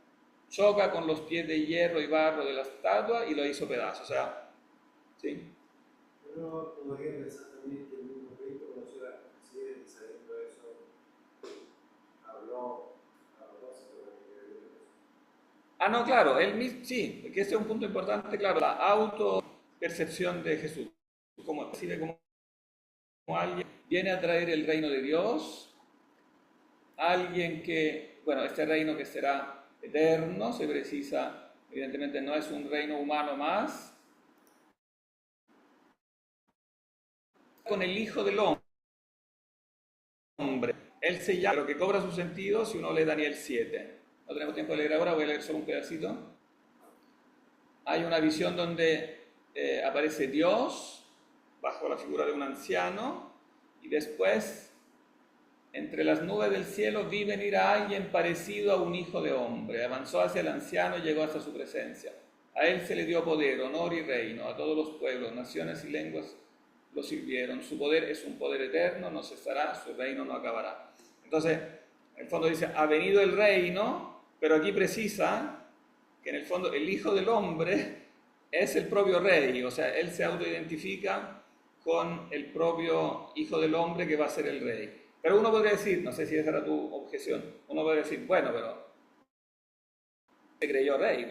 Speaker 2: choca con los pies de hierro y barro de la estatua y lo hizo pedazo. O sea, ¿sí?
Speaker 1: Uno podría pensar también que el mismo Cristo conoció las profecías y sabiendo eso habló
Speaker 2: no, claro, él mismo, sí, que ese es un punto importante, claro, la autopercepción de Jesús, como percibe como alguien viene a traer el reino de Dios, alguien que, bueno, este reino que será eterno, se precisa, evidentemente no es un reino humano más, con el Hijo del Hombre, él se llama, pero que cobra su sentido si uno lee Daniel 7. No tenemos tiempo de leer ahora, voy a leer solo un pedacito. Hay una visión donde aparece Dios bajo la figura de un anciano y después entre las nubes del cielo vi venir a alguien parecido a un hijo de hombre. Avanzó hacia el anciano y llegó hasta su presencia. A él se le dio poder, honor y reino. A todos los pueblos, naciones y lenguas lo sirvieron. Su poder es un poder eterno, no cesará, su reino no acabará. Entonces, en el fondo dice, ha venido el reino, pero aquí precisa que en el fondo el Hijo del Hombre es el propio rey, o sea, él se autoidentifica con el propio Hijo del Hombre que va a ser el rey. Pero uno podría decir, no sé si esa era tu objeción, uno podría decir, bueno, pero se creyó rey,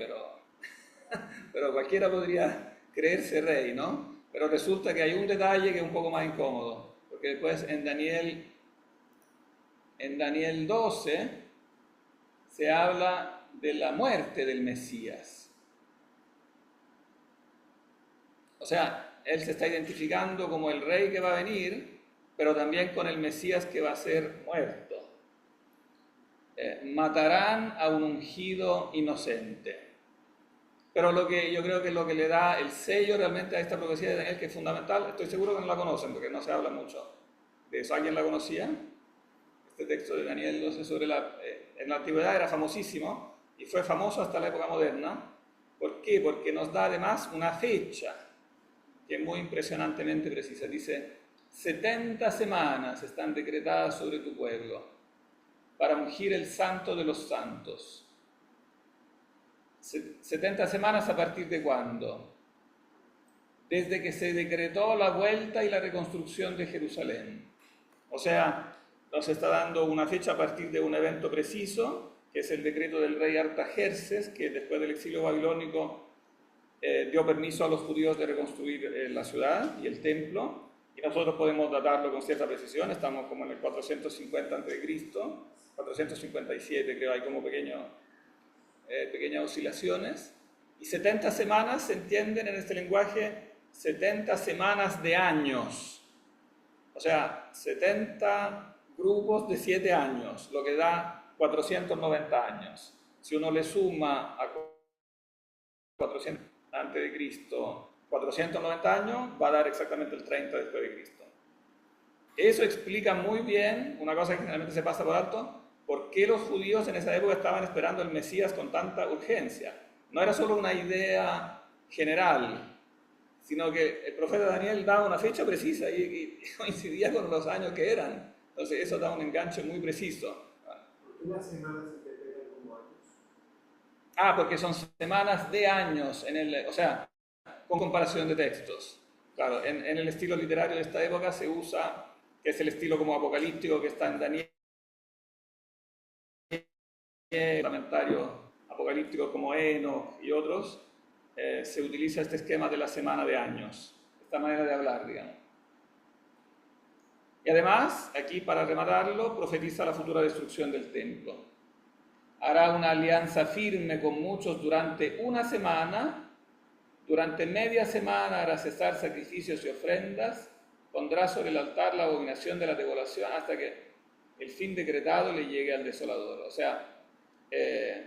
Speaker 2: pero cualquiera podría creerse rey, ¿no? Pero resulta que hay un detalle que es un poco más incómodo, porque después en Daniel 12 se habla de la muerte del Mesías. O sea, él se está identificando como el rey que va a venir, pero también con el Mesías que va a ser muerto. Matarán a un ungido inocente. Pero lo que yo creo que lo que le da el sello realmente a esta profecía de Daniel, que es fundamental, estoy seguro que no la conocen porque no se habla mucho de eso. ¿Alguien la conocía? Este texto de Daniel 12 sobre en la antigüedad era famosísimo y fue famoso hasta la época moderna. ¿Por qué? Porque nos da además una fecha que es muy impresionantemente precisa. Dice, 70 semanas están decretadas sobre tu pueblo para ungir el santo de los santos. 70 semanas a partir de ¿cuándo? Desde que se decretó la vuelta y la reconstrucción de Jerusalén. O sea, nos está dando una fecha a partir de un evento preciso, que es el decreto del rey Artajerjes, que después del exilio babilónico dio permiso a los judíos de reconstruir la ciudad y el templo, y nosotros podemos datarlo con cierta precisión. Estamos como en el 450 a.C., 457 creo, hay como pequeñas oscilaciones, y 70 semanas se entienden en este lenguaje 70 semanas de años, o sea, 70 grupos de 7 años, lo que da 490 años. Si uno le suma a 400 antes de Cristo 490 años, va a dar exactamente el 30 después de Cristo. Eso explica muy bien una cosa que generalmente se pasa por alto: ¿por qué los judíos en esa época estaban esperando el Mesías con tanta urgencia? No era solo una idea general, sino que el profeta Daniel daba una fecha precisa y coincidía con los años que eran. Entonces eso da un enganche muy preciso.
Speaker 1: ¿Por qué las semanas se interpretan como años?
Speaker 2: Porque son semanas de años, o sea, con comparación de textos. Claro, en el estilo literario de esta época se usa, que es el estilo como apocalíptico que está en Daniel, parlamentarios apocalípticos como Enoch y otros, se utiliza este esquema de la semana de años, esta manera de hablar, digamos. Y además, aquí para rematarlo, profetiza la futura destrucción del templo. Hará una alianza firme con muchos durante una semana, durante media semana hará cesar sacrificios y ofrendas, pondrá sobre el altar la abominación de la desolación hasta que el fin decretado le llegue al desolador. O sea,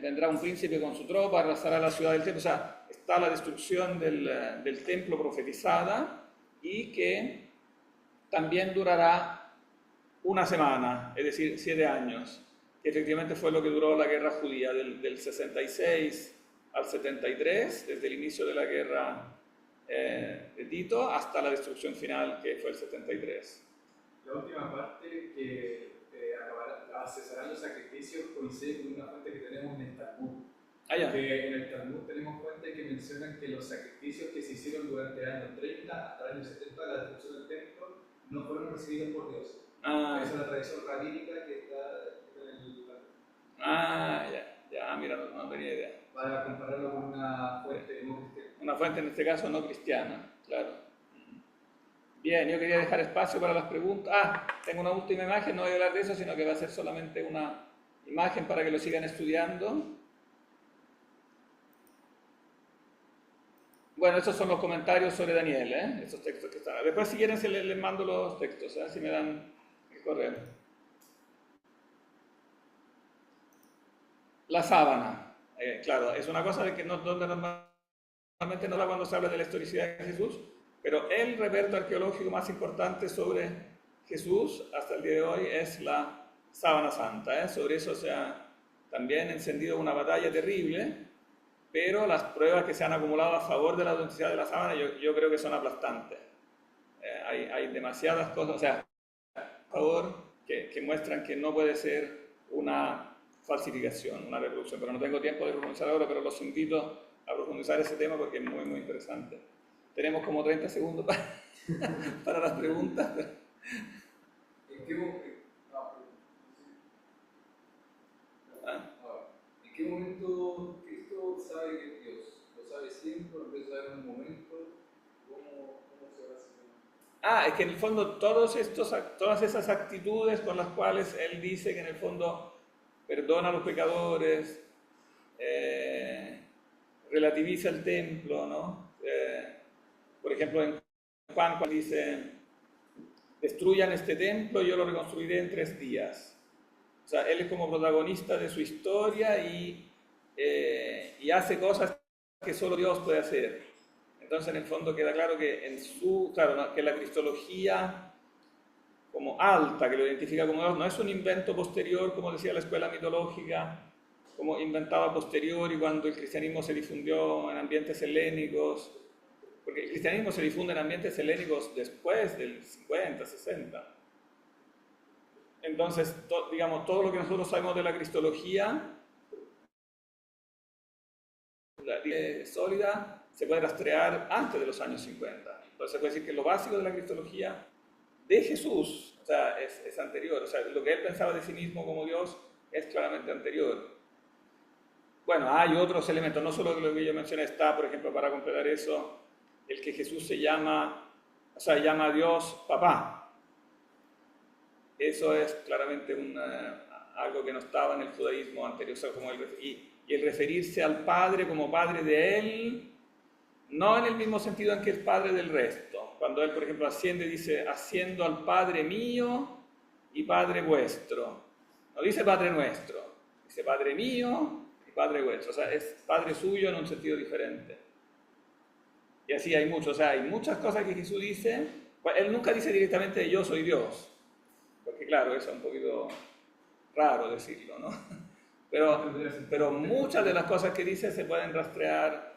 Speaker 2: vendrá un príncipe con su tropa, arrasará la ciudad del templo. O sea, está la destrucción del templo profetizada y que también durará una semana, es decir, 7 años, que efectivamente fue lo que duró la guerra judía del 66 al 73, desde el inicio de la guerra de Tito hasta la destrucción final, que fue el 73.
Speaker 4: La última parte, que cesarán los sacrificios, coincide con una fuente que tenemos en el Talmud. Que en el Talmud tenemos fuentes que mencionan que los sacrificios que se hicieron durante el año 30 hasta el año 70 de la destrucción del templo no fueron recibidos por Dios. Esa es la tradición rabínica que está en el Talmud.
Speaker 2: Ya, mira, no tenía idea.
Speaker 4: Para compararlo con una fuente no cristiana.
Speaker 2: Una fuente en este caso no cristiana, claro. Bien, yo quería dejar espacio para las preguntas. Tengo una última imagen, no voy a hablar de eso, sino que va a ser solamente una imagen para que lo sigan estudiando. Bueno, esos son los comentarios sobre Daniel, esos textos que están. Después, si quieren, les mando los textos, si me dan el correo. La sábana, claro, es una cosa donde normalmente no da cuando se habla de la historicidad de Jesús, pero el reperto arqueológico más importante sobre Jesús hasta el día de hoy es la sábana santa. Sobre eso se ha también encendido una batalla terrible, pero las pruebas que se han acumulado a favor de la autenticidad de la sábana yo creo que son aplastantes. Hay demasiadas cosas, o sea, a favor que muestran que no puede ser una falsificación, una reproducción, pero no tengo tiempo de profundizar ahora, pero los invito a profundizar ese tema porque es muy, muy interesante. Tenemos como 30 segundos para las preguntas.
Speaker 3: ¿En qué momento Cristo sabe que es Dios? ¿Lo sabe siempre? ¿Lo empieza a saber en un momento? ¿Cómo se va a hacer?
Speaker 2: Es que en el fondo todas esas actitudes con las cuales Él dice que en el fondo perdona a los pecadores, relativiza el templo, ¿no? Por ejemplo, en Juan, cuando dice, destruyan este templo, yo lo reconstruiré en 3 días. O sea, Él es como protagonista de su historia y hace cosas que solo Dios puede hacer. Entonces, en el fondo queda claro que que la cristología como alta, que lo identifica como Dios, no es un invento posterior, como decía la escuela mitológica, como inventaba posterior y cuando el cristianismo se difundió en ambientes helénicos, porque el cristianismo se difunde en ambientes helénicos después del 50, 60. Entonces, digamos, todo lo que nosotros sabemos de la cristología sólida se puede rastrear antes de los años 50. Entonces se puede decir que lo básico de la cristología de Jesús, o sea, es anterior. O sea, lo que él pensaba de sí mismo como Dios es claramente anterior. Bueno, hay otros elementos, no solo lo que yo mencioné, está, por ejemplo, para completar eso, el que Jesús llama a Dios papá. Eso es claramente algo que no estaba en el judaísmo anterior, o sea, como y el referirse al Padre como Padre de Él, no en el mismo sentido en que el Padre del resto. Cuando Él, por ejemplo, asciende, dice, asciendo al Padre mío y Padre vuestro. No dice Padre nuestro, dice Padre mío y Padre vuestro. O sea, es Padre suyo en un sentido diferente. Y así hay muchos, o sea, hay muchas cosas que Jesús dice. Él nunca dice directamente yo soy Dios, porque claro, eso es un poquito raro decirlo, ¿no? Pero muchas de las cosas que dice se pueden rastrear,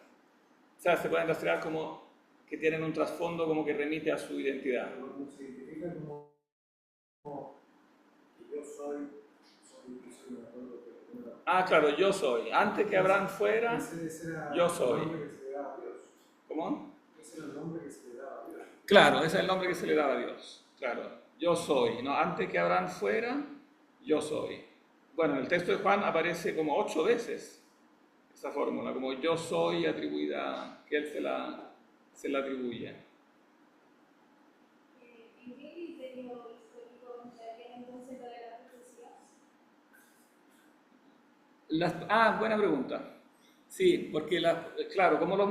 Speaker 2: o sea, se pueden rastrear como que tienen un trasfondo como que remite a su identidad.
Speaker 1: Se identifica como que yo soy de acuerdo que...
Speaker 2: Ah, claro, yo soy. Antes que Abraham fuera, yo soy. ¿Cómo?
Speaker 1: Ese era el nombre que se le daba a Dios.
Speaker 2: Claro, ese es el nombre que se le daba a Dios. Claro, yo soy. ¿No? Antes que Abraham fuera, yo soy. Bueno, en el texto de Juan aparece como 8 veces esa fórmula, como yo soy atribuida, que él se la atribuye.
Speaker 5: ¿En qué criterio histórico entrarían entonces lo de las profecías?
Speaker 2: Buena pregunta. Sí, porque claro, como los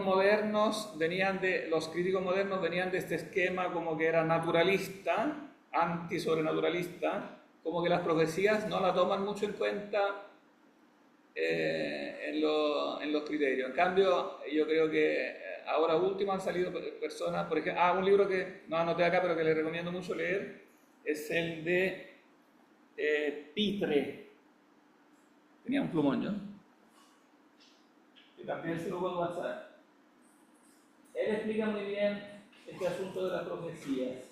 Speaker 2: críticos modernos venían de este esquema como que era naturalista, anti-sobrenaturalista, como que las profecías no la toman mucho en cuenta en los criterios. En cambio, yo creo que ahora último han salido personas, por ejemplo, un libro que no anoté acá, pero que les recomiendo mucho leer, es el de Pitre. Tenía un plumón, ¿no? Que también se lo puedo pasar. Él explica muy bien este asunto de las profecías.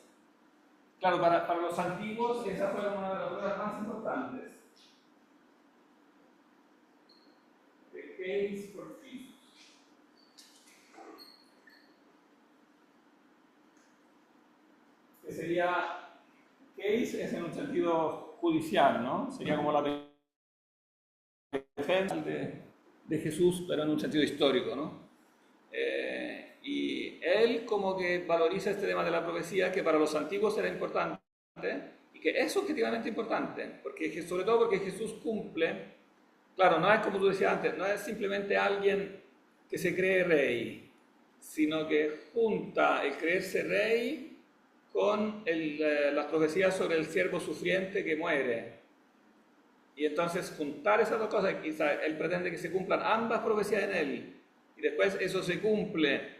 Speaker 2: Claro, para los antiguos esa fue una de las pruebas más importantes. The case for Jesus. Que sería, case es en un sentido judicial, ¿no? Sería como la defensa de Jesús, pero en un sentido histórico, ¿no? Y él como que valoriza este tema de la profecía que para los antiguos era importante y que es objetivamente importante, porque sobre todo porque Jesús cumple, claro, no es como tú decías antes, no es simplemente alguien que se cree rey, sino que junta el creerse rey con las profecías sobre el siervo sufriente que muere. Y entonces juntar esas dos cosas, quizá él pretende que se cumplan ambas profecías en él, y después eso se cumple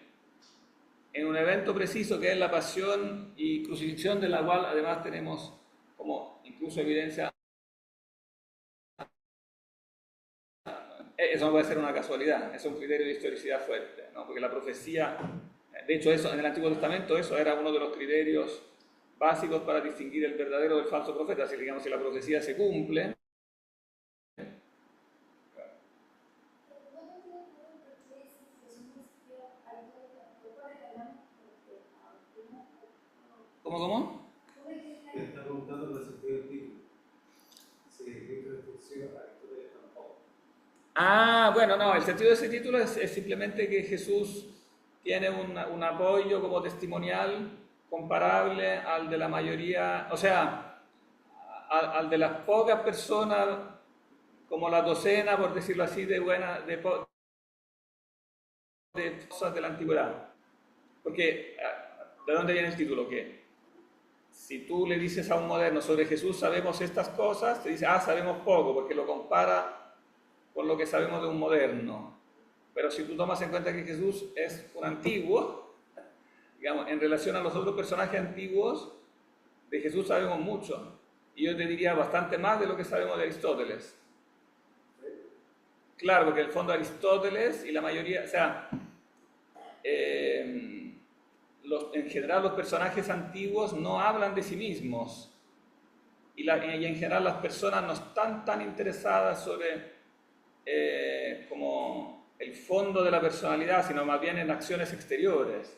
Speaker 2: en un evento preciso que es la pasión y crucifixión, de la cual además tenemos como incluso evidencia. Eso no puede ser una casualidad, es un criterio de historicidad fuerte, ¿no? Porque la profecía, de hecho eso en el Antiguo Testamento, eso era uno de los criterios básicos para distinguir el verdadero del falso profeta. Así que digamos, si la profecía se cumple, ¿Cómo?
Speaker 1: Te está preguntando por el sentido del título. Si el título de función a la historia de tampoco.
Speaker 2: Bueno, no, el sentido de ese título es simplemente que Jesús tiene un apoyo como testimonial comparable al de la mayoría, o sea, al de las pocas personas, como la docena, por decirlo así, de cosas de la antigüedad. Porque, ¿de dónde viene el título? Que si tú le dices a un moderno sobre Jesús, sabemos estas cosas, te dice, sabemos poco, porque lo compara con lo que sabemos de un moderno. pero si tú tomas en cuenta que Jesús es un antiguo, digamos, en relación a los otros personajes antiguos, de Jesús sabemos mucho. Y yo te diría bastante más de lo que sabemos de Aristóteles. Claro, porque en el fondo Aristóteles y la mayoría, o sea, en general los personajes antiguos no hablan de sí mismos. Y en general las personas no están tan interesadas sobre como el fondo de la personalidad, sino más bien en acciones exteriores.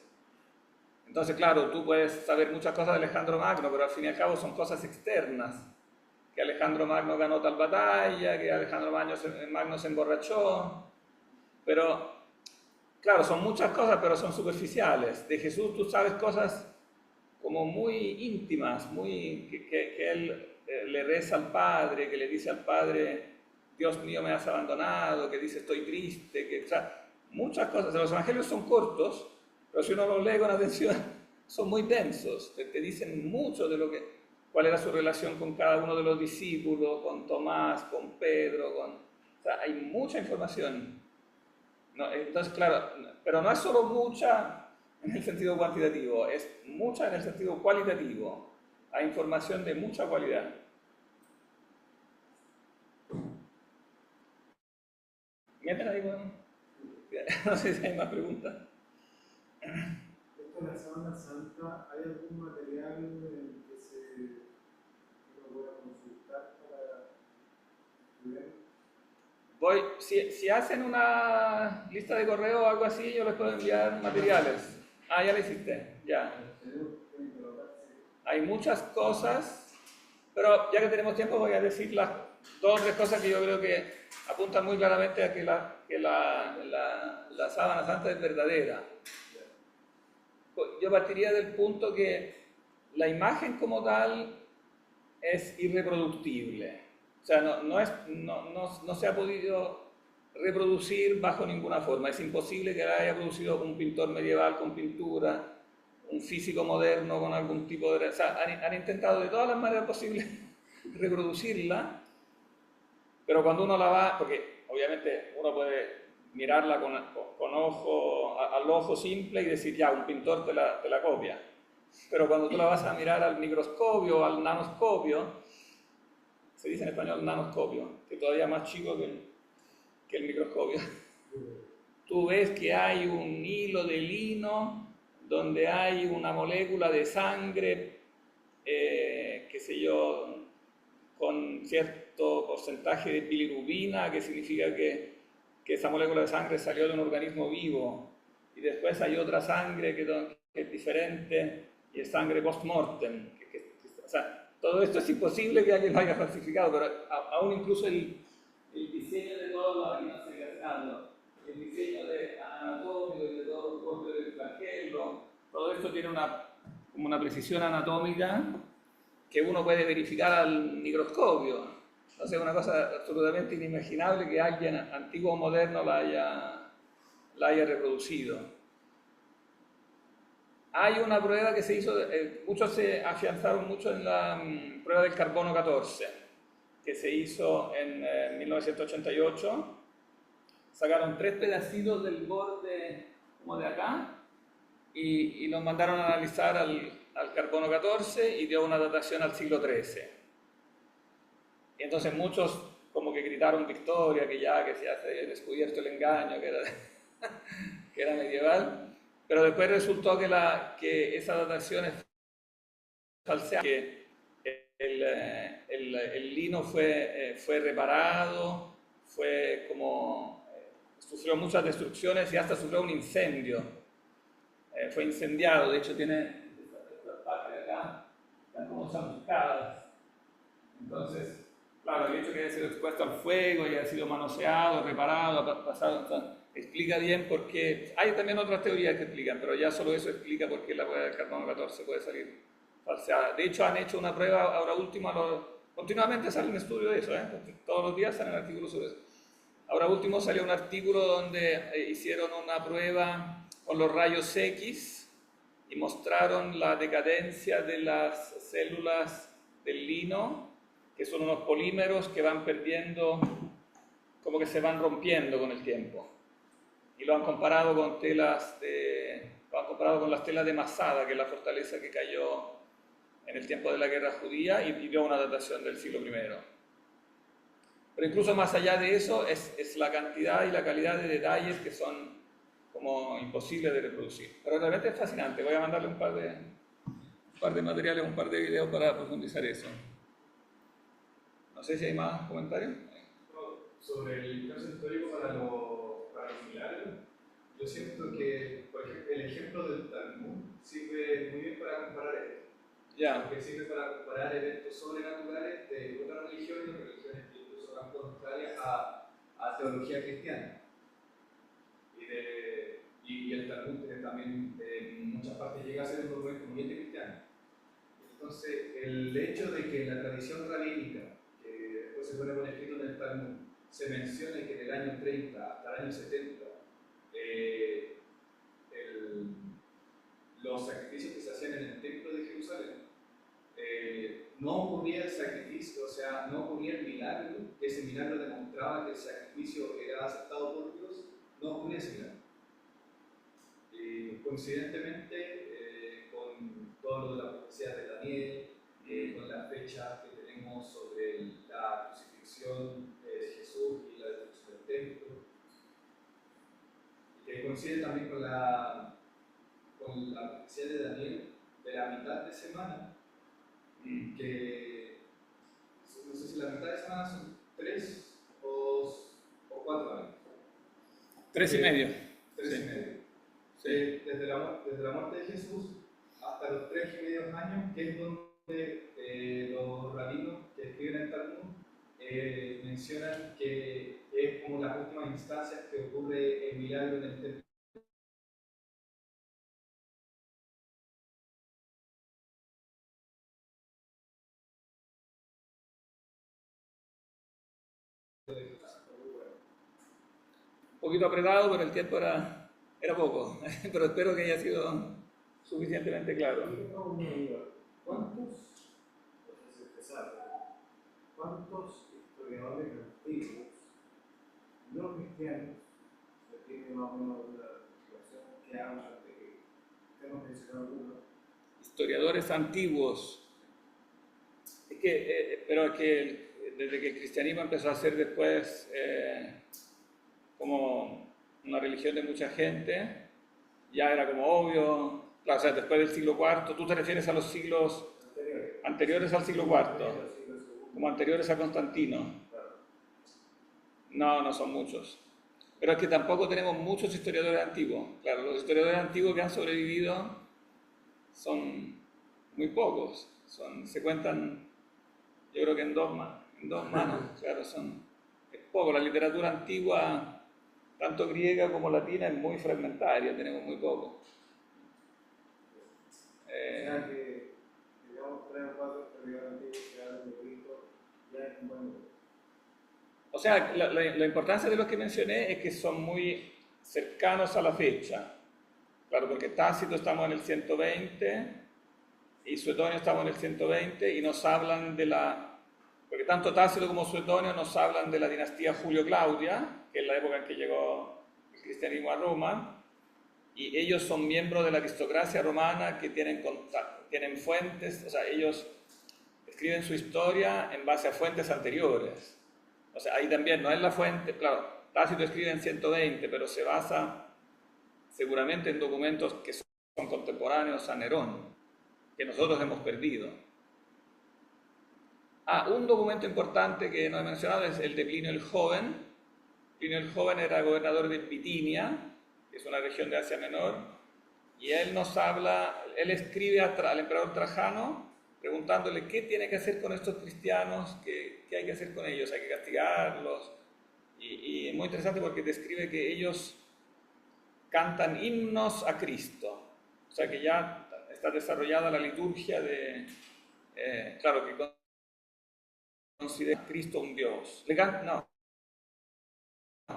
Speaker 2: Entonces, claro, tú puedes saber muchas cosas de Alejandro Magno, pero al fin y al cabo son cosas externas. Que Alejandro Magno ganó tal batalla, que Alejandro Magno se emborrachó. Pero, claro, son muchas cosas, pero son superficiales. De Jesús tú sabes cosas como muy íntimas, que él le reza al Padre, que le dice al Padre, Dios mío, me has abandonado, que dice estoy triste, o sea, muchas cosas. Los evangelios son cortos, pero si uno los lee con atención, son muy densos, te dicen mucho de cuál era su relación con cada uno de los discípulos, con Tomás, con Pedro, o sea, hay mucha información. No, entonces, claro, pero no es solo mucha en el sentido cuantitativo, es mucha en el sentido cualitativo. Hay información de mucha cualidad. Mienten ahí, bueno. No sé si hay más preguntas.
Speaker 1: Esto de la Sábana Santa, ¿hay algún material que uno pueda consultar para estudiar?
Speaker 2: Si hacen una lista de correo o algo así, yo les puedo enviar materiales. Ah, ya lo hiciste, ya. Hay muchas cosas, pero ya que tenemos tiempo voy a decir las 2 o 3 cosas que yo creo que apuntan muy claramente a que la Sábana Santa es verdadera. Yo partiría del punto que la imagen como tal es irreproductible. O sea, no se ha podido reproducir bajo ninguna forma. Es imposible que la haya producido un pintor medieval con pintura, un físico moderno con algún tipo de... O sea, han intentado de todas las maneras posibles reproducirla, pero cuando uno la va... Porque obviamente uno puede mirarla al ojo simple y decir, ya, un pintor te la copia. Pero cuando tú la vas a mirar al microscopio o al nanoscopio, se dice en español nanoscopio, que todavía más chico que el microscopio, tú ves que hay un hilo de lino donde hay una molécula de sangre, qué sé yo, con cierto porcentaje de bilirrubina, que significa que esa molécula de sangre salió de un organismo vivo, y después hay otra sangre que es diferente y es sangre post-mortem. O sea, todo esto es imposible que alguien lo haya falsificado, pero aún incluso el diseño de todo el diseño anatómico y de todos los cortes del flagelo, todo esto tiene como una precisión anatómica que uno puede verificar al microscopio. Entonces es una cosa absolutamente inimaginable que alguien antiguo o moderno la haya reproducido. Hay una prueba que se hizo, muchos se afianzaron mucho en la prueba del carbono 14, que se hizo en 1988. Sacaron 3 pedacitos del borde como de acá y los mandaron a analizar al carbono 14 y dio una datación al siglo XIII. Y entonces muchos como que gritaron victoria, que se hace descubierto el engaño, que era medieval, pero después resultó que esa datación es falseada, que el lino fue reparado, sufrió muchas destrucciones y hasta sufrió un incendio. Fue incendiado, de hecho tiene esta parte de acá, están como chamuscadas. Entonces, claro, el hecho que haya sido expuesto al fuego y haya sido manoseado, reparado, pasado, explica bien por qué. Hay también otras teorías que explican, pero ya solo eso explica por qué la prueba del carbono 14 puede salir falseada. De hecho, han hecho una prueba, ahora último, continuamente sale un estudio de eso, todos los días salen artículos sobre eso. Ahora último salió un artículo donde hicieron una prueba con los rayos X y mostraron la decadencia de las células del lino, que son unos polímeros que van perdiendo, como que se van rompiendo con el tiempo. y lo han comparado con las telas de Masada, que es la fortaleza que cayó en el tiempo de la guerra judía, y dio una datación del siglo I. Pero incluso más allá de eso es la cantidad y la calidad de detalles que son como imposibles de reproducir. Pero realmente es fascinante. Voy a mandarle un par de materiales, un par de videos para profundizar eso. No sé si hay más comentarios.
Speaker 4: Sobre el caso histórico para los milagros, yo siento que, por ejemplo, el ejemplo del Talmud sirve muy bien para comparar esto.
Speaker 2: Ya.
Speaker 4: Porque sirve para comparar eventos sobrenaturales de otras religiones, religiones que incluso van contrarias a teología cristiana. Y el Talmud también en muchas partes llega a ser un documento muy cristiano. Entonces, el hecho de que en la tradición rabínica, que después se pone por escrito en el Talmud, se mencione que del año 30 hasta el año 70 los sacrificios que se hacían en el templo de Jerusalén, no ocurría el sacrificio, o sea, no ocurría el milagro, que ese milagro demostraba que el sacrificio era aceptado por Dios, no ocurría ese milagro. Coincidentemente, con todo lo de la profecía de Daniel, con la fecha que tenemos sobre la crucifixión de Jesús y la destrucción del templo, que coincide también con la profecía de Daniel de la mitad de semana, que no sé si la mitad de semana son 3 o 4 años.
Speaker 2: 3 y medio.
Speaker 4: 3 y medio.
Speaker 2: Sí.
Speaker 4: Desde la muerte de Jesús hasta los 3 y medio años, que es donde los rabinos que escriben el Talmud mencionan que es como las últimas instancias que ocurre el milagro en el templo.
Speaker 2: Un poquito apretado, pero el tiempo era poco. Pero espero que haya sido suficientemente claro.
Speaker 1: ¿Cuántos historiadores antiguos no cristianos se tienen más o menos una situación que habla de que hemos mencionado algunos?
Speaker 2: Historiadores antiguos. Pero es que desde que el cristianismo empezó a ser después como una religión de mucha gente, ya era como obvio. Claro, o sea, después del siglo IV, tú te refieres a los siglos anteriores al siglo IV, como anteriores a Constantino. No son muchos. Pero es que tampoco tenemos muchos historiadores antiguos. Claro, los historiadores antiguos que han sobrevivido son muy pocos. Se cuentan, yo creo que en dos manos. Claro, es poco. La literatura antigua, tanto griega como latina, es muy fragmentaria, tenemos muy poco.
Speaker 1: Que digamos 3 o 4 historiadores antiguos que hablan de Cristo ya es un buen número.
Speaker 2: O sea, la importancia de los que mencioné es que son muy cercanos a la fecha. Claro, porque Tácito estamos en el 120 y Suetonio estamos en el 120 y nos hablan porque tanto Tácito como Suetonio nos hablan de la dinastía Julio-Claudia, que es la época en que llegó el cristianismo a Roma, y ellos son miembros de la aristocracia romana que tienen fuentes, o sea, ellos escriben su historia en base a fuentes anteriores. O sea, ahí también no es la fuente, claro, Tácito escribe en 120, pero se basa seguramente en documentos que son contemporáneos a Nerón, que nosotros hemos perdido. Un documento importante que no he mencionado es el de Plinio el Joven. Plinio el Joven era gobernador de Bitinia, que es una región de Asia Menor, y él escribe al emperador Trajano preguntándole qué tiene que hacer con estos cristianos, qué hay que hacer con ellos, hay que castigarlos. Y es muy interesante porque describe que ellos cantan himnos a Cristo, o sea que ya está desarrollada la liturgia claro, que considera a Cristo un Dios.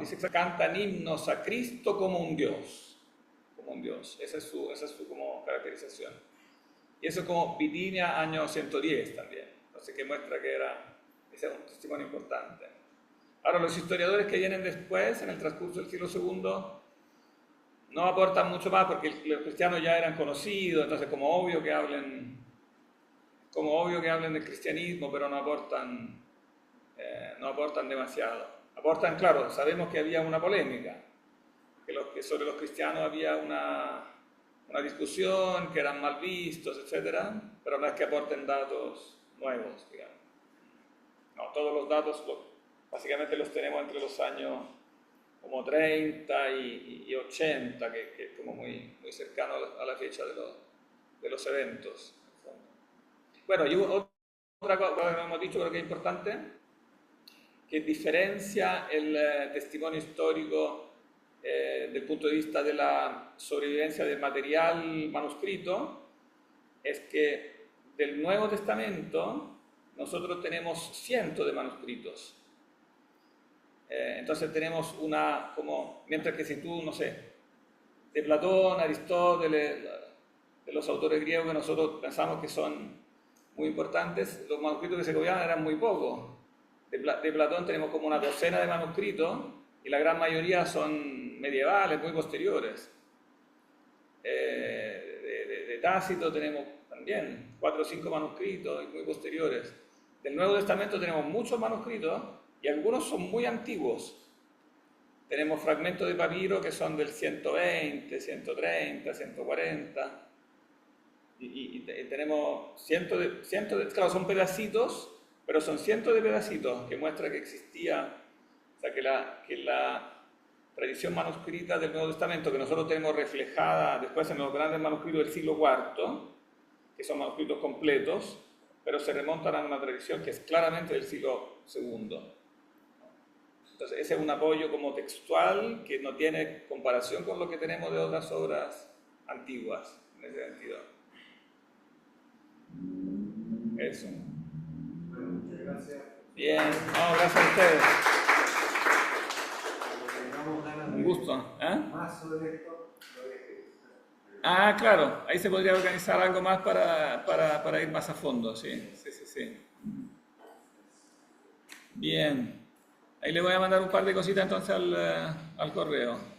Speaker 2: Dice que cantan himnos a Cristo como un Dios. Esa es su como caracterización. Y eso como Bitinia año 110 también. Entonces que muestra que ese era un testimonio importante. Ahora los historiadores que vienen después, en el transcurso del siglo II, no aportan mucho más porque los cristianos ya eran conocidos, entonces como obvio que hablen del cristianismo, pero no aportan demasiado. Aportan, claro, sabemos que había una polémica, que sobre los cristianos había una discusión, que eran mal vistos, etcétera, pero no es que aporten datos nuevos, digamos. No, todos los datos básicamente los tenemos entre los años como 30 y 80, que es como muy cercano a la fecha de los eventos. Bueno, y otra cosa que hemos dicho, creo que es importante, que diferencia el testimonio histórico del punto de vista de la sobrevivencia del material manuscrito, es que del Nuevo Testamento nosotros tenemos cientos de manuscritos. Entonces tenemos mientras que si tú, no sé, de Platón, Aristóteles, de los autores griegos que nosotros pensamos que son muy importantes, los manuscritos que se copiaban eran muy pocos. De Platón tenemos como una docena de manuscritos y la gran mayoría son medievales, muy posteriores. De Tácito tenemos también 4 o 5 manuscritos y muy posteriores. Del Nuevo Testamento tenemos muchos manuscritos y algunos son muy antiguos. Tenemos fragmentos de papiro que son del 120, 130, 140 y tenemos cientos de, claro, son pedacitos, pero son cientos de pedacitos que muestra que existía, o sea, que la tradición manuscrita del Nuevo Testamento que nosotros tenemos reflejada después en los grandes manuscritos del siglo IV, que son manuscritos completos, pero se remontan a una tradición que es claramente del siglo II. Entonces, ese es un apoyo como textual que no tiene comparación con lo que tenemos de otras obras antiguas, en ese sentido. Eso.
Speaker 1: Bueno, muchas gracias.
Speaker 2: Bien, no, gracias a ustedes.
Speaker 1: Tengamos ganas de
Speaker 2: Un gusto. ¿Eh?
Speaker 1: más sobre esto, lo deje.
Speaker 2: Ah, claro, ahí se podría organizar algo más para ir más a fondo, sí. Bien, ahí le voy a mandar un par de cositas entonces al correo.